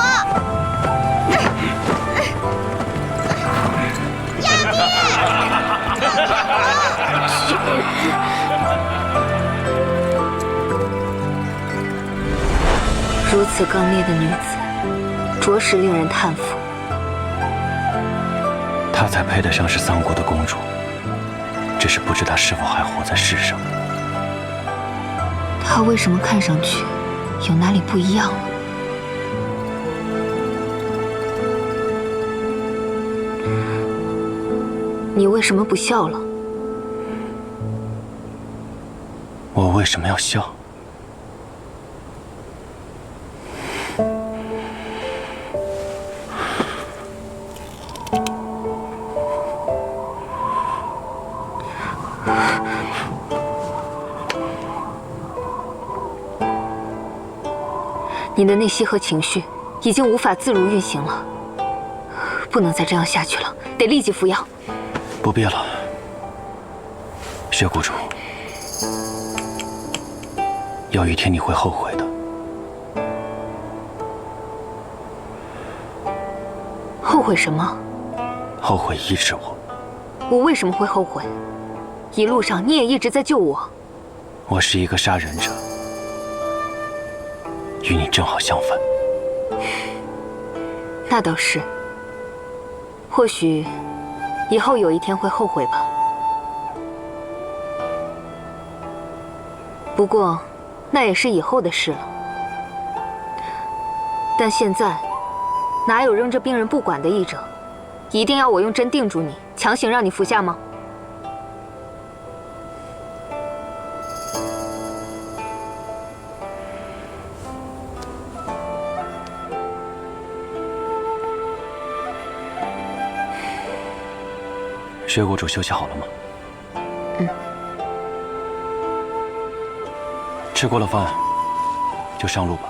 Speaker 6: 雅密，
Speaker 1: 如此刚烈的女子，着实令人叹服。
Speaker 3: 她才配得上是桑国的公主，只是不知她是否还活在世上。
Speaker 1: 她为什么看上去有哪里不一样了？你为什么不笑了？
Speaker 3: 我为什么要笑？
Speaker 1: 你的内息和情绪已经无法自如运行了，不能再这样下去了，得立即服药。
Speaker 3: 不必了，薛谷主，有一天你会后悔的。
Speaker 1: 后悔什么？
Speaker 3: 后悔医治我。
Speaker 1: 我为什么会后悔？一路上你也一直在救我。
Speaker 3: 我是一个杀人者，与你正好相反。
Speaker 1: 那倒是。或许以后有一天会后悔吧。不过那也是以后的事了。但现在哪有扔着病人不管的医者？一定要我用针定住你，强行让你服下吗？
Speaker 3: 薛谷主休息好了吗？
Speaker 1: 嗯。
Speaker 3: 吃过了饭，就上路吧。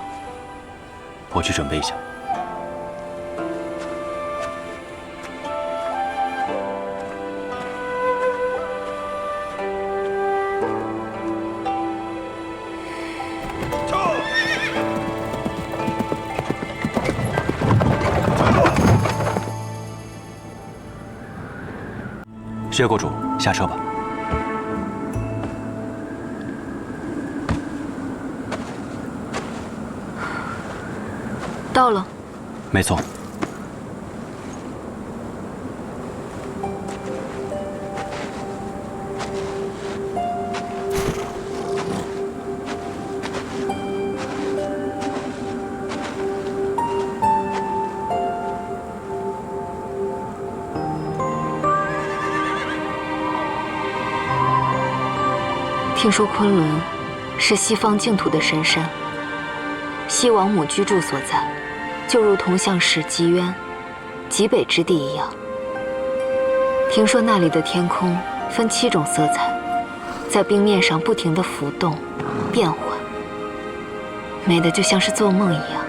Speaker 3: 我去准备一下。薛谷主，下车吧。
Speaker 1: 到了。
Speaker 3: 没错。
Speaker 1: 听说昆仑是西方净土的神山，西王母居住所在，就如同像是极渊、极北之地一样。听说那里的天空分7种色彩，在冰面上不停地浮动、变换，美得就像是做梦一样。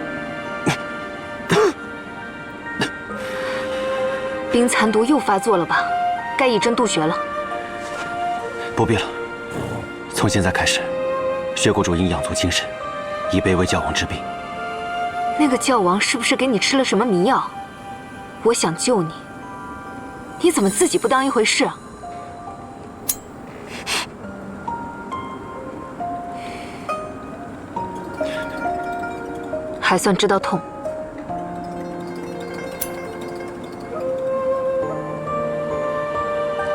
Speaker 1: 冰蚕毒又发作了吧？该以针渡穴了。
Speaker 3: 不必了，从现在开始，薛谷主应养足精神，以备为教王治病。
Speaker 1: 那个教王是不是给你吃了什么迷药？我想救你，你怎么自己不当一回事啊？还算知道痛。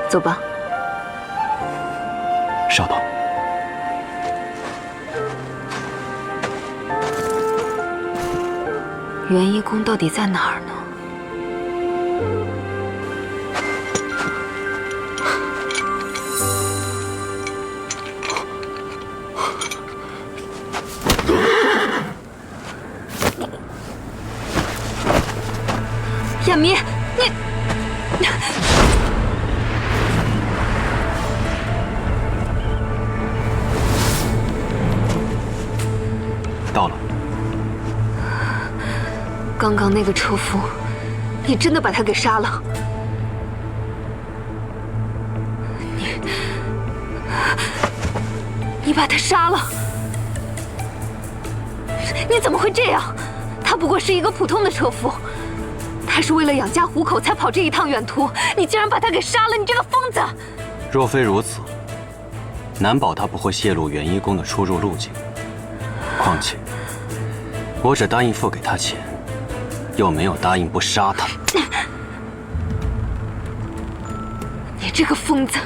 Speaker 1: 走吧。
Speaker 3: 稍等。
Speaker 1: 元一宫到底在哪儿呢？亚弥，你
Speaker 3: 到了。
Speaker 1: 刚刚那个车夫，你真的把他给杀了？你把他杀了？你怎么会这样？他不过是一个普通的车夫，他是为了养家糊口才跑这一趟远途，你竟然把他给杀了！你这个疯子！
Speaker 3: 若非如此，难保他不会泄露元一宫的出入路径。况且，我只答应付给他钱，又没有答应不杀他。
Speaker 1: 你这个疯子！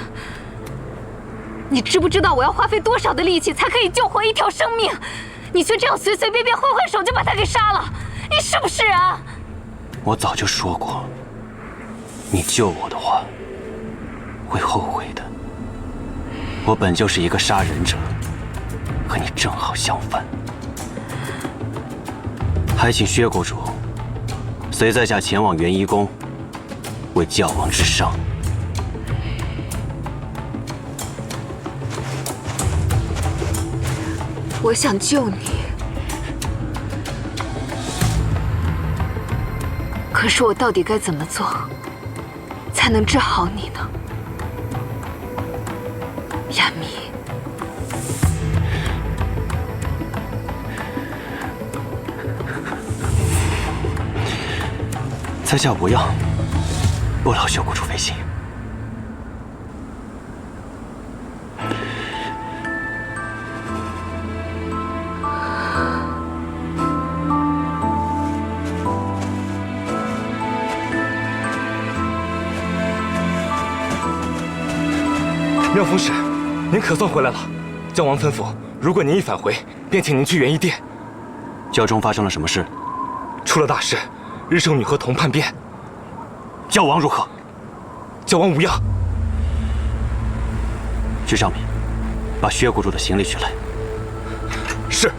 Speaker 1: 你知不知道我要花费多少的力气才可以救活一条生命？你却这样随随便便挥挥手就把他给杀了，你是不是啊？
Speaker 3: 我早就说过，你救我的话，会后悔的。我本就是一个杀人者，和你正好相反。还请薛国主随在下前往元一宫，为教王治伤。
Speaker 1: 我想救你，可是我到底该怎么做，才能治好你呢？亚弥，
Speaker 3: 在下无恙，不劳薛国主费心。
Speaker 10: 妙风使，您可算回来了。教王吩咐，如果您一返回，便请您去元一殿。
Speaker 3: 教中发生了什么事？
Speaker 10: 出了大事，日寿女和童叛变。
Speaker 3: 教王如何？
Speaker 10: 教王无恙。
Speaker 3: 去上面，把薛国主的行李取来。
Speaker 10: 是。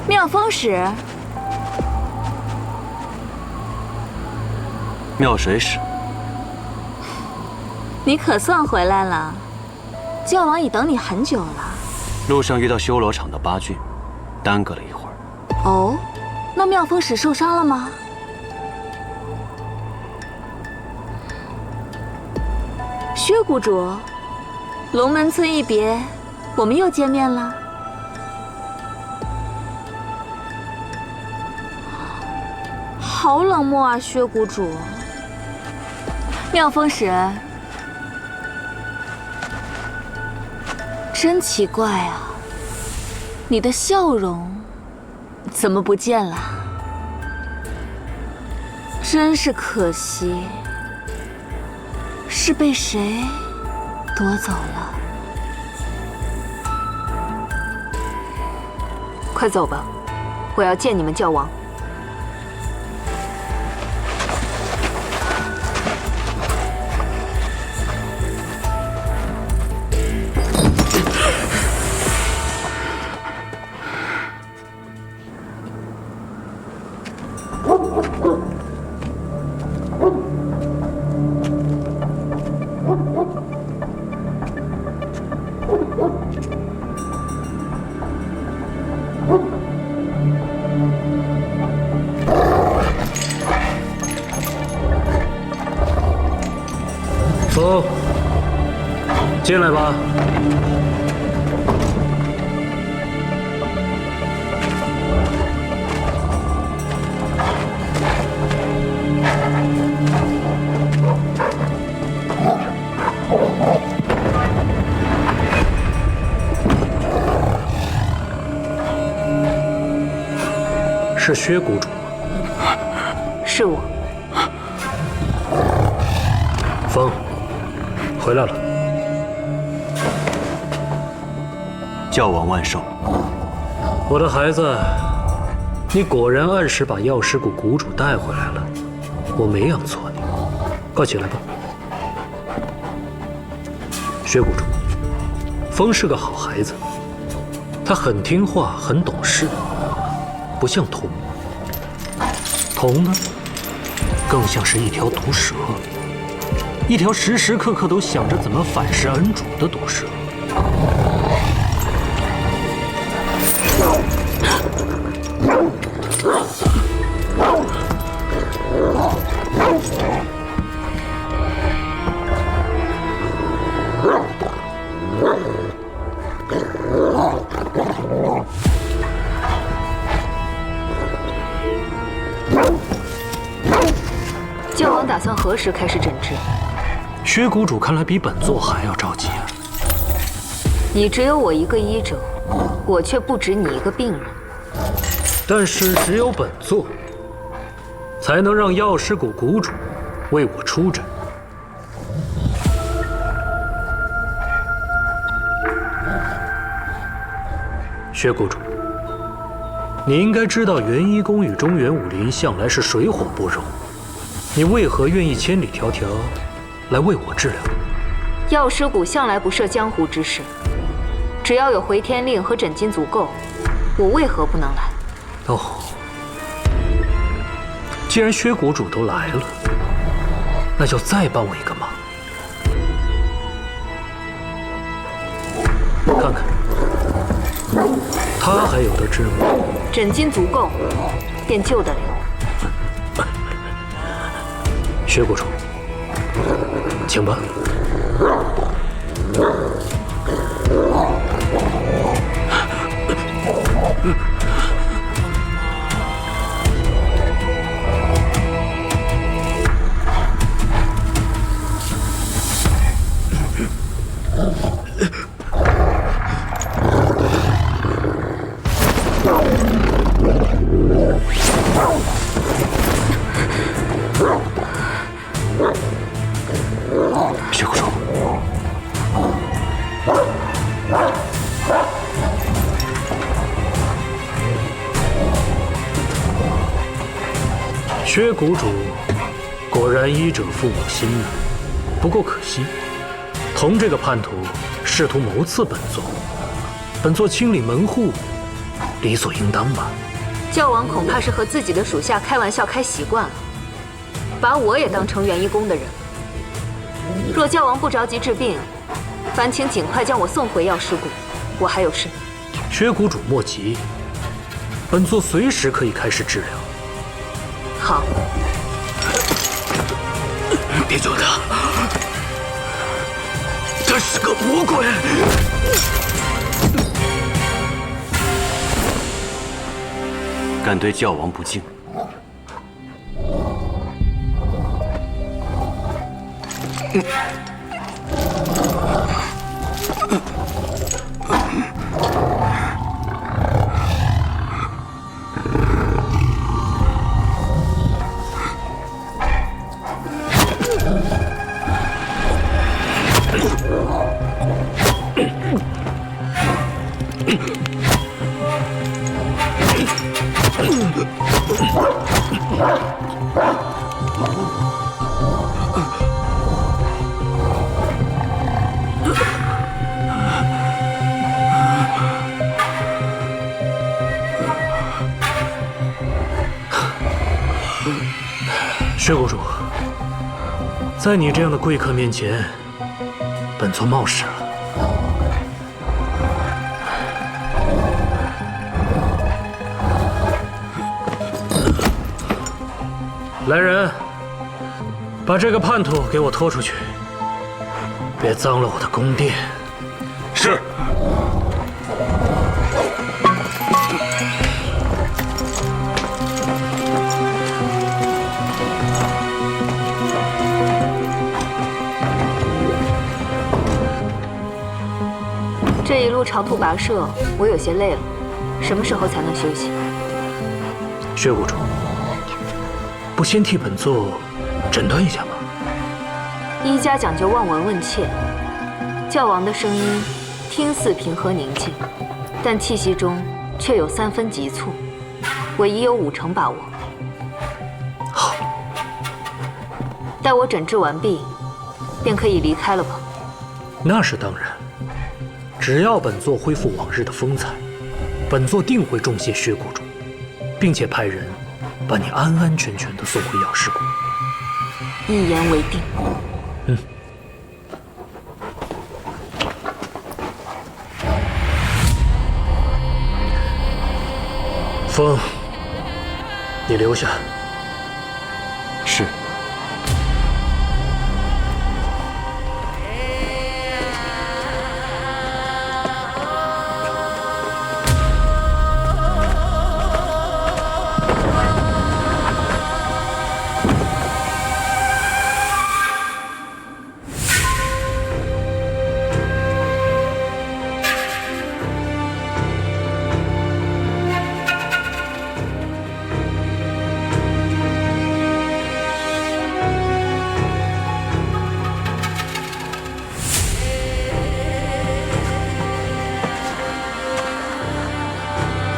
Speaker 1: 妙风使，
Speaker 3: 妙水使，
Speaker 11: 你可算回来了，教王已等你很久了。
Speaker 3: 路上遇到修罗场的八郡，耽搁了一会儿。
Speaker 11: 哦，那妙风使受伤了吗？薛谷主，龙门村一别，我们又见面了。好冷漠啊，薛谷主。妙风使，真奇怪啊，你的笑容怎么不见了？真是可惜，是被谁夺走了？
Speaker 1: 快走吧，我要见你们教王。
Speaker 12: 风，进来吧。是薛谷主吗？
Speaker 1: 是我。
Speaker 12: 风，回来了。
Speaker 3: 教王万寿。
Speaker 12: 我的孩子，你果然按时把药师谷谷主带回来了，我没养错你。快起来吧。薛谷主，风是个好孩子，他很听话，很懂事。不像童，童呢，更像是一条毒蛇，一条时时刻刻都想着怎么反噬恩主的毒蛇。
Speaker 1: 教王打算何时开始诊治？
Speaker 12: 薛谷主看来比本座还要着急啊！
Speaker 1: 你只有我一个医者，我却不止你一个病人。
Speaker 12: 但是只有本座，才能让药师谷谷主为我出诊。薛谷主，你应该知道元一宫与中原武林向来是水火不容。你为何愿意千里迢迢来为我治疗？
Speaker 1: 药师谷向来不涉江湖之事，只要有回天令和诊金足够，我为何不能来？
Speaker 12: 哦，既然薛谷主都来了，那就再帮我一个忙。看看，他还有得治吗？
Speaker 1: 诊金足够，便救得了。
Speaker 12: 薛谷主，请吧。薛谷主，薛谷主果然医者父母心呢。不过可惜，童这个叛徒试图谋刺本座，本座清理门户，理所应当吧。
Speaker 1: 教王恐怕是和自己的属下开玩笑开习惯了，把我也当成元一宫的人。若教王不着急治病，烦请尽快将我送回药师谷，我还有事。
Speaker 12: 薛谷主莫急，本座随时可以开始治疗。
Speaker 1: 好。
Speaker 7: 别救他，他是个魔鬼。
Speaker 3: 敢对教王不敬。薛谷主，在你这样的贵客面前，本座冒失了。来人，把这个叛徒给我拖出去，
Speaker 12: 别脏了我的宫殿。
Speaker 10: 是。
Speaker 1: 这一路长途跋涉，我有些累了，什么时候才能休息？
Speaker 12: 薛谷主，不先替本座诊断一下吗？
Speaker 1: 医家讲究望闻问切，教王的声音听似平和宁静，但气息中却有3分急促，我已有5成把握。
Speaker 12: 好，
Speaker 1: 待我诊治完毕，便可以离开了吧？
Speaker 12: 那是当然。只要本座恢复往日的风采，本座定会重谢薛谷主，并且派人把你安安全全地送回药师谷。
Speaker 1: 一言为定。
Speaker 12: 嗯。风，你留下。
Speaker 3: 是。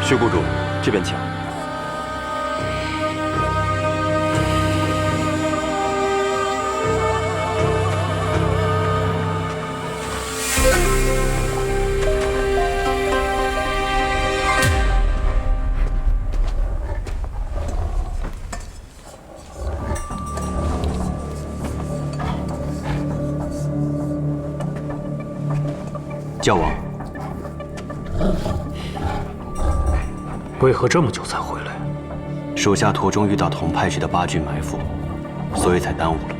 Speaker 13: 薛谷主，这边请。
Speaker 3: 教王。
Speaker 12: 为何这么久才回来？
Speaker 3: 属下途中遇到同派去的八郡埋伏，所以才耽误了。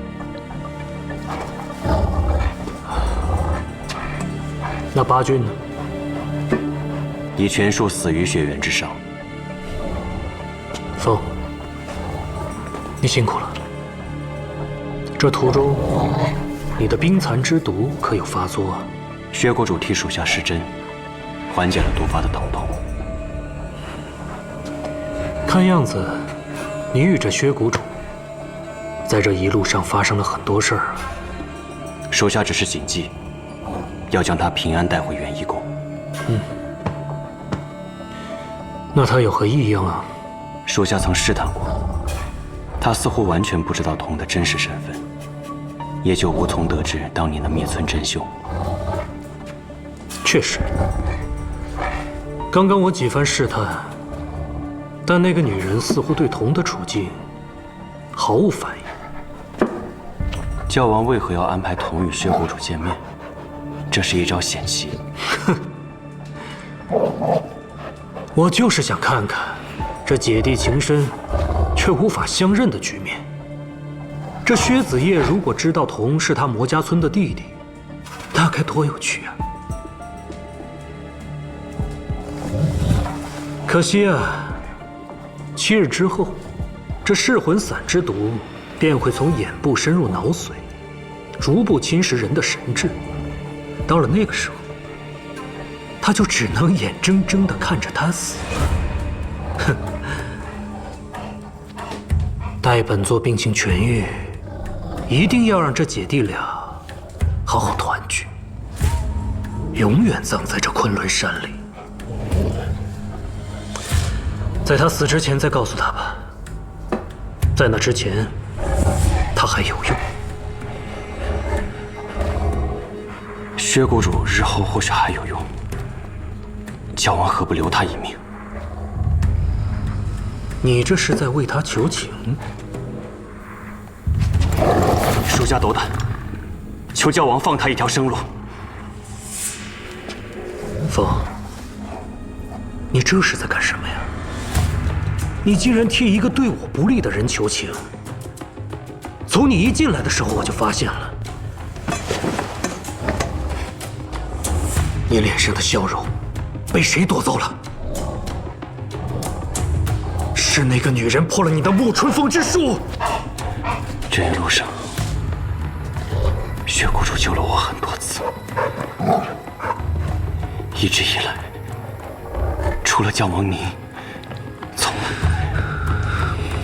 Speaker 12: 那八郡呢？
Speaker 3: 已全数死于血源之上。
Speaker 12: 风，你辛苦了。这途中，你的冰蚕之毒可有发作啊？
Speaker 3: 薛谷主替属下施针，缓解了毒发的疼痛。
Speaker 12: 看样子，你与这薛谷主在这一路上发生了很多事儿啊。
Speaker 3: 属下只是谨记，要将他平安带回元一宫。
Speaker 12: 嗯。那他有何异样啊？
Speaker 3: 属下曾试探过，他似乎完全不知道童的真实身份，也就无从得知当年的灭村真凶。
Speaker 12: 确实，刚刚我几番试探。但那个女人似乎对童的处境毫无反应。
Speaker 3: 教王为何要安排童与薛谷主见面？这是一招险棋。
Speaker 12: 哼，我就是想看看这姐弟情深却无法相认的局面。这薛子业如果知道童是他魔家村的弟弟，那该多有趣啊！可惜啊。7日之后，这噬魂散之毒便会从眼部深入脑髓，逐步侵蚀人的神智。到了那个时候，他就只能眼睁睁地看着他死。哼！待本座病情痊愈，一定要让这姐弟俩好好团聚，永远葬在这昆仑山里。在他死之前再告诉他吧，在那之前，他还有用。
Speaker 3: 薛谷主日后或许还有用，教王何不留他一命？
Speaker 12: 你这是在为他求情？
Speaker 3: 属下斗胆，求教王放他一条生路。
Speaker 12: 风，你这是在干什么呀？你竟然替一个对我不利的人求情！从你一进来的时候，我就发现了，你脸上的笑容被谁夺走了？是那个女人破了你的沐春风之术。
Speaker 3: 这一路上，血谷主救了我很多次，一直以来，除了将王您，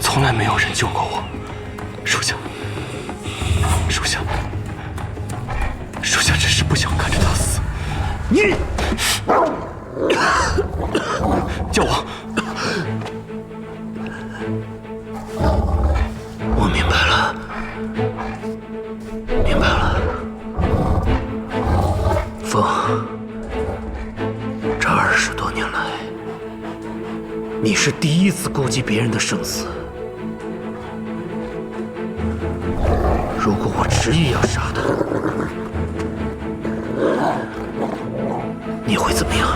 Speaker 3: 从来没有人救过我。属下只是不想看着他死。
Speaker 12: 你，
Speaker 3: 教王，
Speaker 12: 我明白了，风，这20多年来，你是第一次顾及别人的生死。如果我执意要杀他，你会怎么样？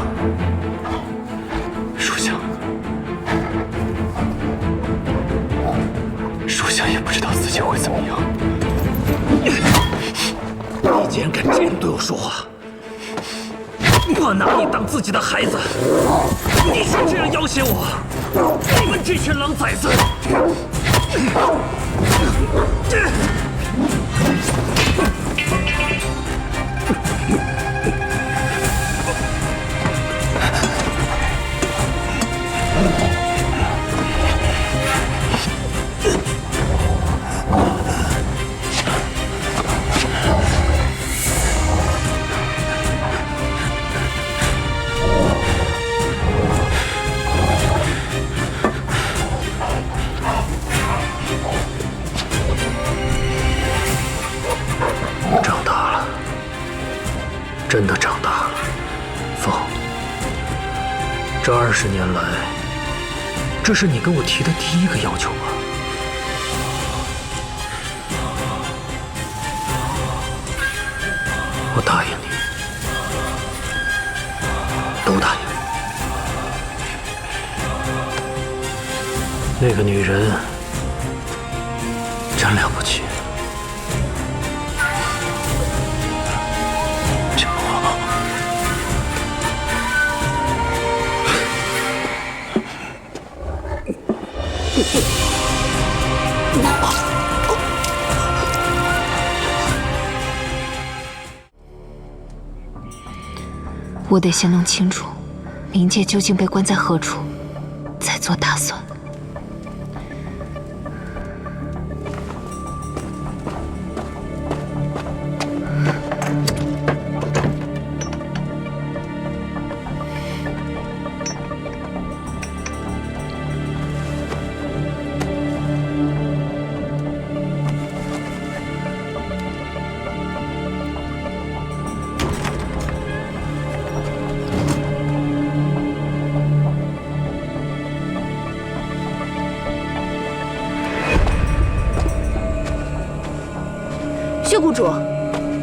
Speaker 3: 属下也不知道自己会怎么样。
Speaker 12: 你竟然敢这样对我说话！我拿你当自己的孩子，你却这样要挟我！你们这群狼崽子！真的长大了，风。这20年来，这是你跟我提的第一个要求吧？我答应你，都答应你。那个女人真了不起。
Speaker 1: 我得先弄清楚，冥界究竟被关在何处，再做打算。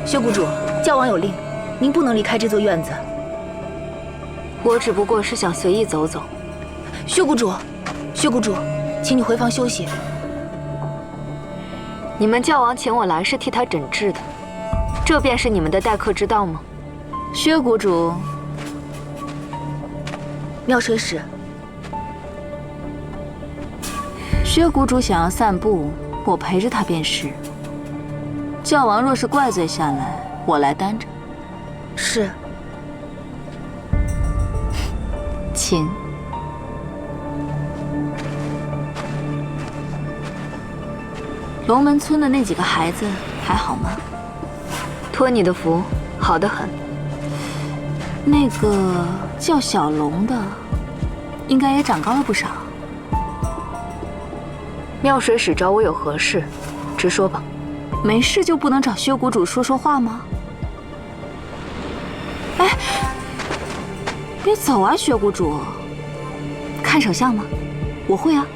Speaker 11: 薛谷主，教王有令，您不能离开这座院子。
Speaker 1: 我只不过是想随意走走。
Speaker 11: 薛谷主，请你回房休息。
Speaker 1: 你们教王请我来是替他诊治的，这便是你们的待客之道吗？
Speaker 11: 薛谷主，妙水使，薛谷主想要散步，我陪着他便是。教王若是怪罪下来，我来担着。是。请。龙门村的那几个孩子还好吗？
Speaker 1: 托你的福，好得很。
Speaker 11: 那个叫小龙的，应该也长高了不少。
Speaker 1: 妙水使找我有何事？直说吧。
Speaker 11: 没事就不能找薛谷主说话吗？哎，别走啊，薛谷主！看手相吗？我会啊。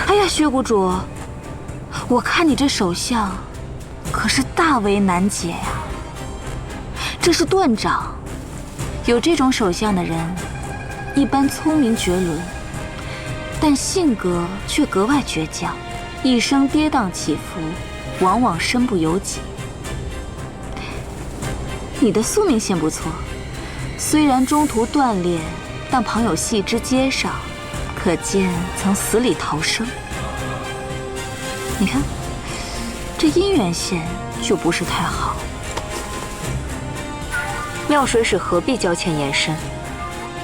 Speaker 11: 哎呀，薛谷主，我看你这手相，可是大为难解呀。这是断掌，有这种手相的人，一般聪明绝伦。但性格却格外倔强，一生跌宕起伏，往往身不由己。你的宿命线不错，虽然中途断裂，但旁有细枝接上，可见曾死里逃生。你看，这姻缘线就不是太好。
Speaker 1: 妙水使何必交浅言深？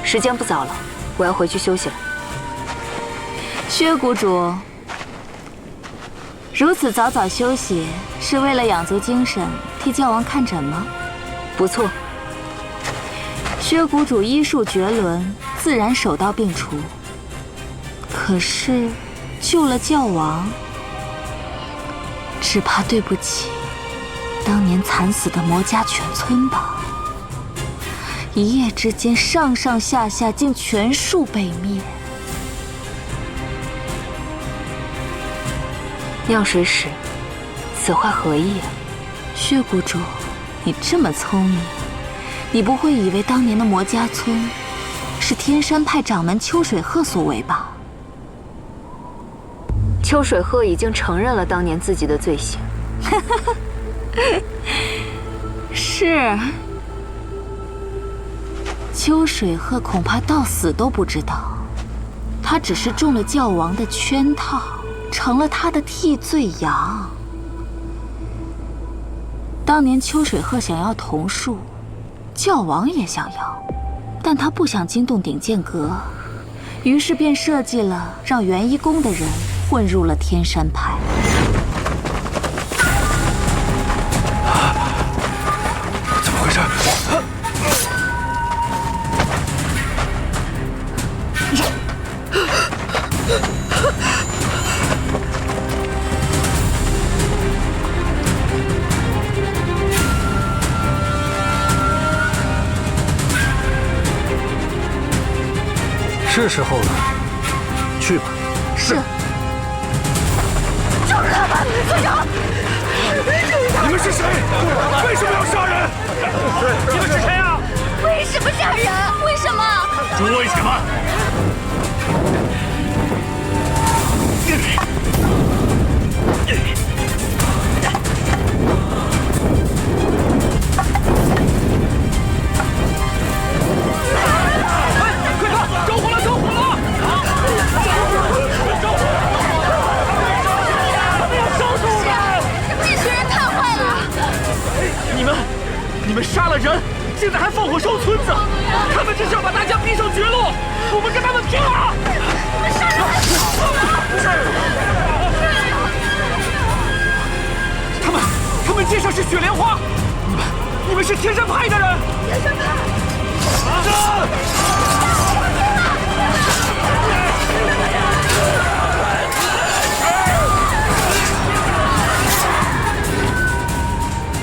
Speaker 1: 时间不早了，我要回去休息了。
Speaker 11: 薛谷主，如此早早休息，是为了养足精神，替教王看诊吗？
Speaker 1: 不错。
Speaker 11: 薛谷主医术绝伦，自然手到病除。可是救了教王，只怕对不起当年惨死的魔家全村吧。一夜之间，上上下下竟全数被灭。
Speaker 1: 妙水使，此话何意啊？
Speaker 11: 薛谷主，你这么聪明，你不会以为当年的魔家村是天山派掌门秋水鹤所为吧？
Speaker 1: 秋水鹤已经承认了当年自己的罪行。
Speaker 11: 是。秋水鹤恐怕到死都不知道，他只是中了教王的圈套，成了他的替罪羊。当年秋水鹤想要桐树，教王也想要，但他不想惊动鼎剑阁，于是便设计了让元一宫的人混入了天山派。
Speaker 7: 怎么回事？
Speaker 12: 是时候了，去吧。
Speaker 11: 是。
Speaker 14: 住他们，村长！
Speaker 7: 你们是谁？为什么要杀人？
Speaker 14: 你们是谁啊？为什么杀人？为什么？
Speaker 7: 说为什么？
Speaker 14: 你们杀了人，现在还放火烧村子，他们这是要把大家逼上绝路！我们跟他们拼了！你们杀人还不好了！他们肩上是雪莲花，你们是天山派的人！天山派！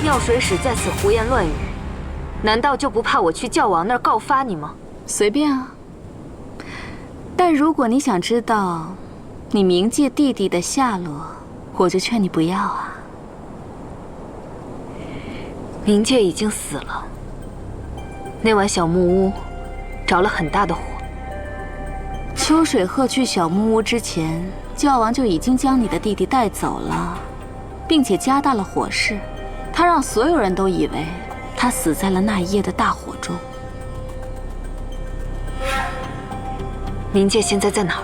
Speaker 1: 妙水使在此胡言乱语，难道就不怕我去教王那儿告发你吗？
Speaker 11: 随便啊。但如果你想知道你冥界弟弟的下落，我就劝你不要啊。
Speaker 1: 冥界已经死了，那晚小木屋着了很大的火。
Speaker 11: 秋水鹤去小木屋之前，教王就已经将你的弟弟带走了，并且加大了火势。他让所有人都以为他死在了那一夜的大火中。
Speaker 1: 冥界现在在哪儿？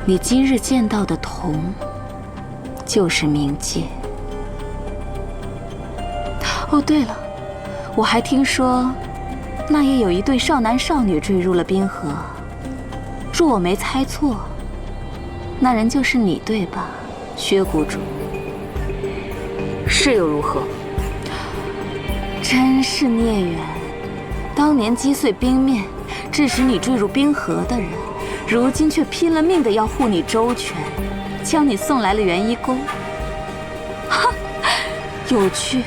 Speaker 11: 你今日见到的铜，就是冥界。哦，对了，我还听说，那夜有一对少男少女坠入了冰河。若我没猜错，那人就是你，对吧，薛谷主？
Speaker 1: 是又如何？
Speaker 11: 真是孽缘！当年击碎冰面，致使你坠入冰河的人，如今却拼了命的要护你周全，将你送来了元一宫。哈，有趣，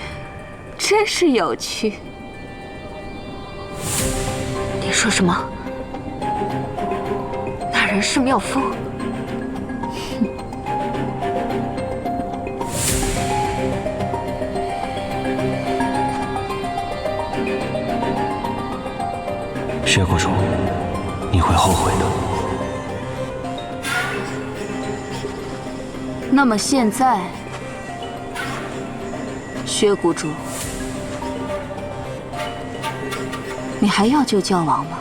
Speaker 11: 真是有趣。
Speaker 1: 你说什么？那人是妙风？
Speaker 3: 薛谷主，你会后悔的。
Speaker 11: 那么现在，薛谷主，你还要救教王吗？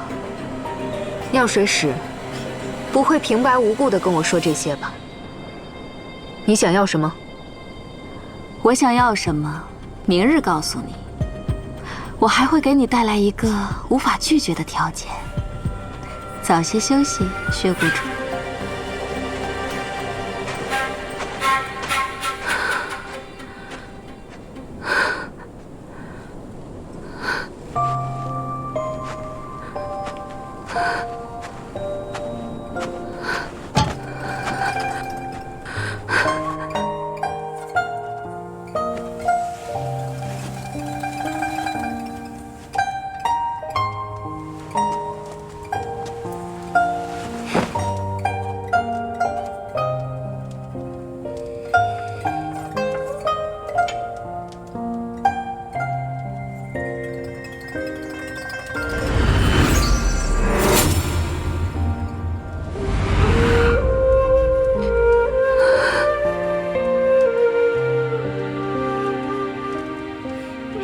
Speaker 1: 药水使不会平白无故的跟我说这些吧？你想要什么？
Speaker 11: 我想要什么，明日告诉你。我还会给你带来一个无法拒绝的条件。早些休息，薛谷主。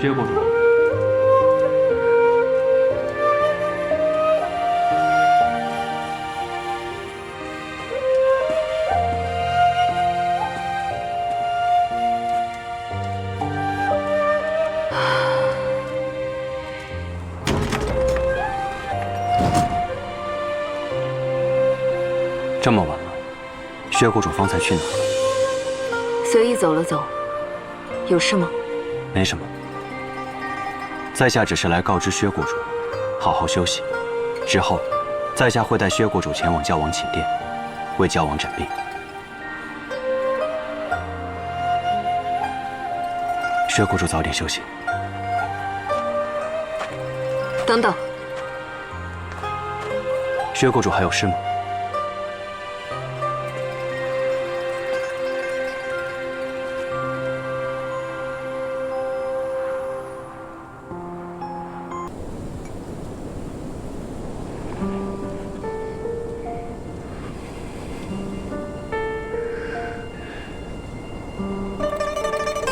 Speaker 3: 薛谷主，这么晚了，薛谷主方才去哪儿？
Speaker 1: 随意走了走，有事吗？
Speaker 3: 没什么。在下只是来告知薛谷主，好好休息。之后，在下会带薛谷主前往教王寝殿，为教王诊病。薛谷主早点休息。
Speaker 1: 等等，
Speaker 3: 薛谷主还有事吗？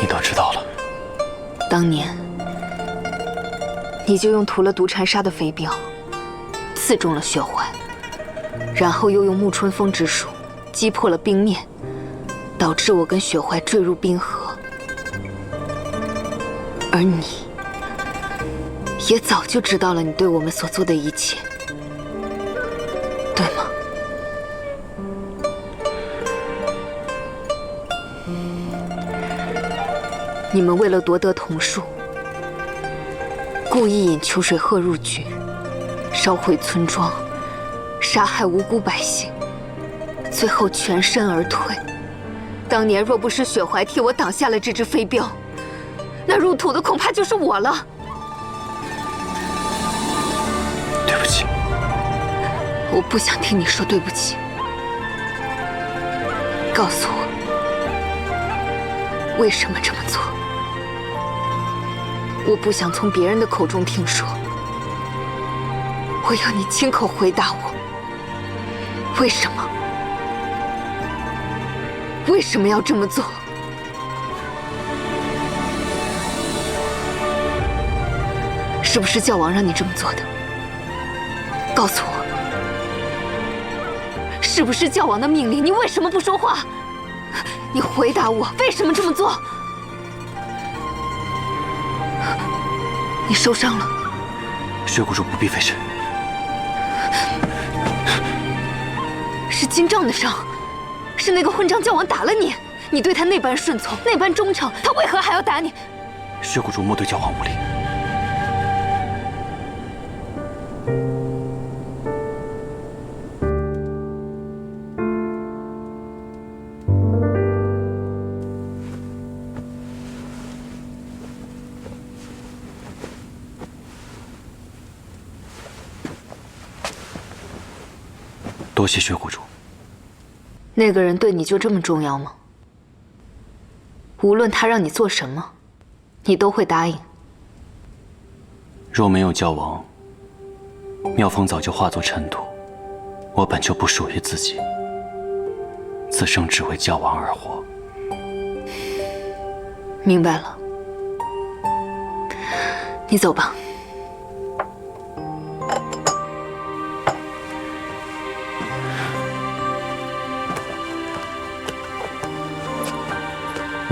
Speaker 3: 你都知道了。
Speaker 1: 当年，你就用涂了毒禅沙的飞镖，刺中了雪怀，然后又用沐春风之术击破了冰面，导致我跟雪怀坠入冰河。而你，也早就知道了你对我们所做的一切，对吗？你们为了夺得桐树，故意引秋水鹤入局，烧毁村庄，杀害无辜百姓，最后全身而退。当年若不是雪怀替我挡下了这只飞镖，那入土的恐怕就是我了。
Speaker 3: 对不起。
Speaker 1: 我不想听你说对不起。告诉我，为什么这么做？我不想从别人的口中听说，我要你亲口回答我，为什么？为什么要这么做？是不是教王让你这么做的？告诉我，是不是教王的命令？你为什么不说话？你回答我，为什么这么做？你受伤了。
Speaker 3: 薛谷主不必费事。
Speaker 1: 是金帐的伤，是那个混账教王打了你。你对他那般顺从，那般忠诚，他为何还要打你？
Speaker 3: 薛谷主莫对教皇无礼。多谢薛谷主。
Speaker 1: 那个人对你就这么重要吗？无论他让你做什么，你都会答应。
Speaker 3: 若没有教王，妙风早就化作尘土。我本就不属于自己，此生只为教王而活。
Speaker 1: 明白了，你走吧。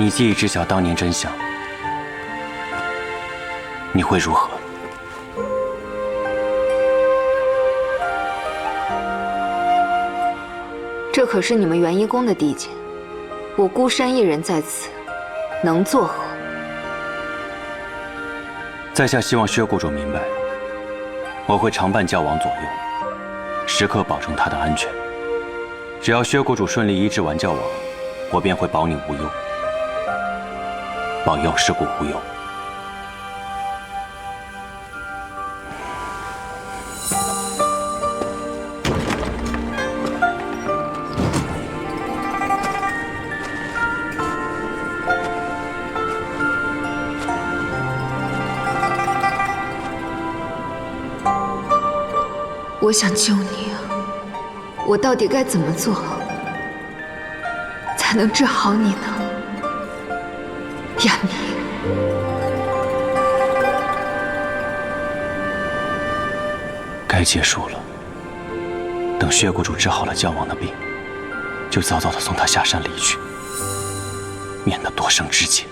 Speaker 3: 你既已知晓当年真相，你会如何？
Speaker 1: 这可是你们元一宫的地界，我孤山一人在此，能作何？
Speaker 3: 在下希望薛谷主明白，我会常伴教王左右，时刻保证他的安全。只要薛谷主顺利医治完教王，我便会保你无忧，保佑尸骨无忧。
Speaker 1: 我想救你啊！我到底该怎么做，才能治好你呢？亚米，
Speaker 3: 该结束了。等薛谷主治好了教王的病，就早早的送他下山离去，免得多生枝节。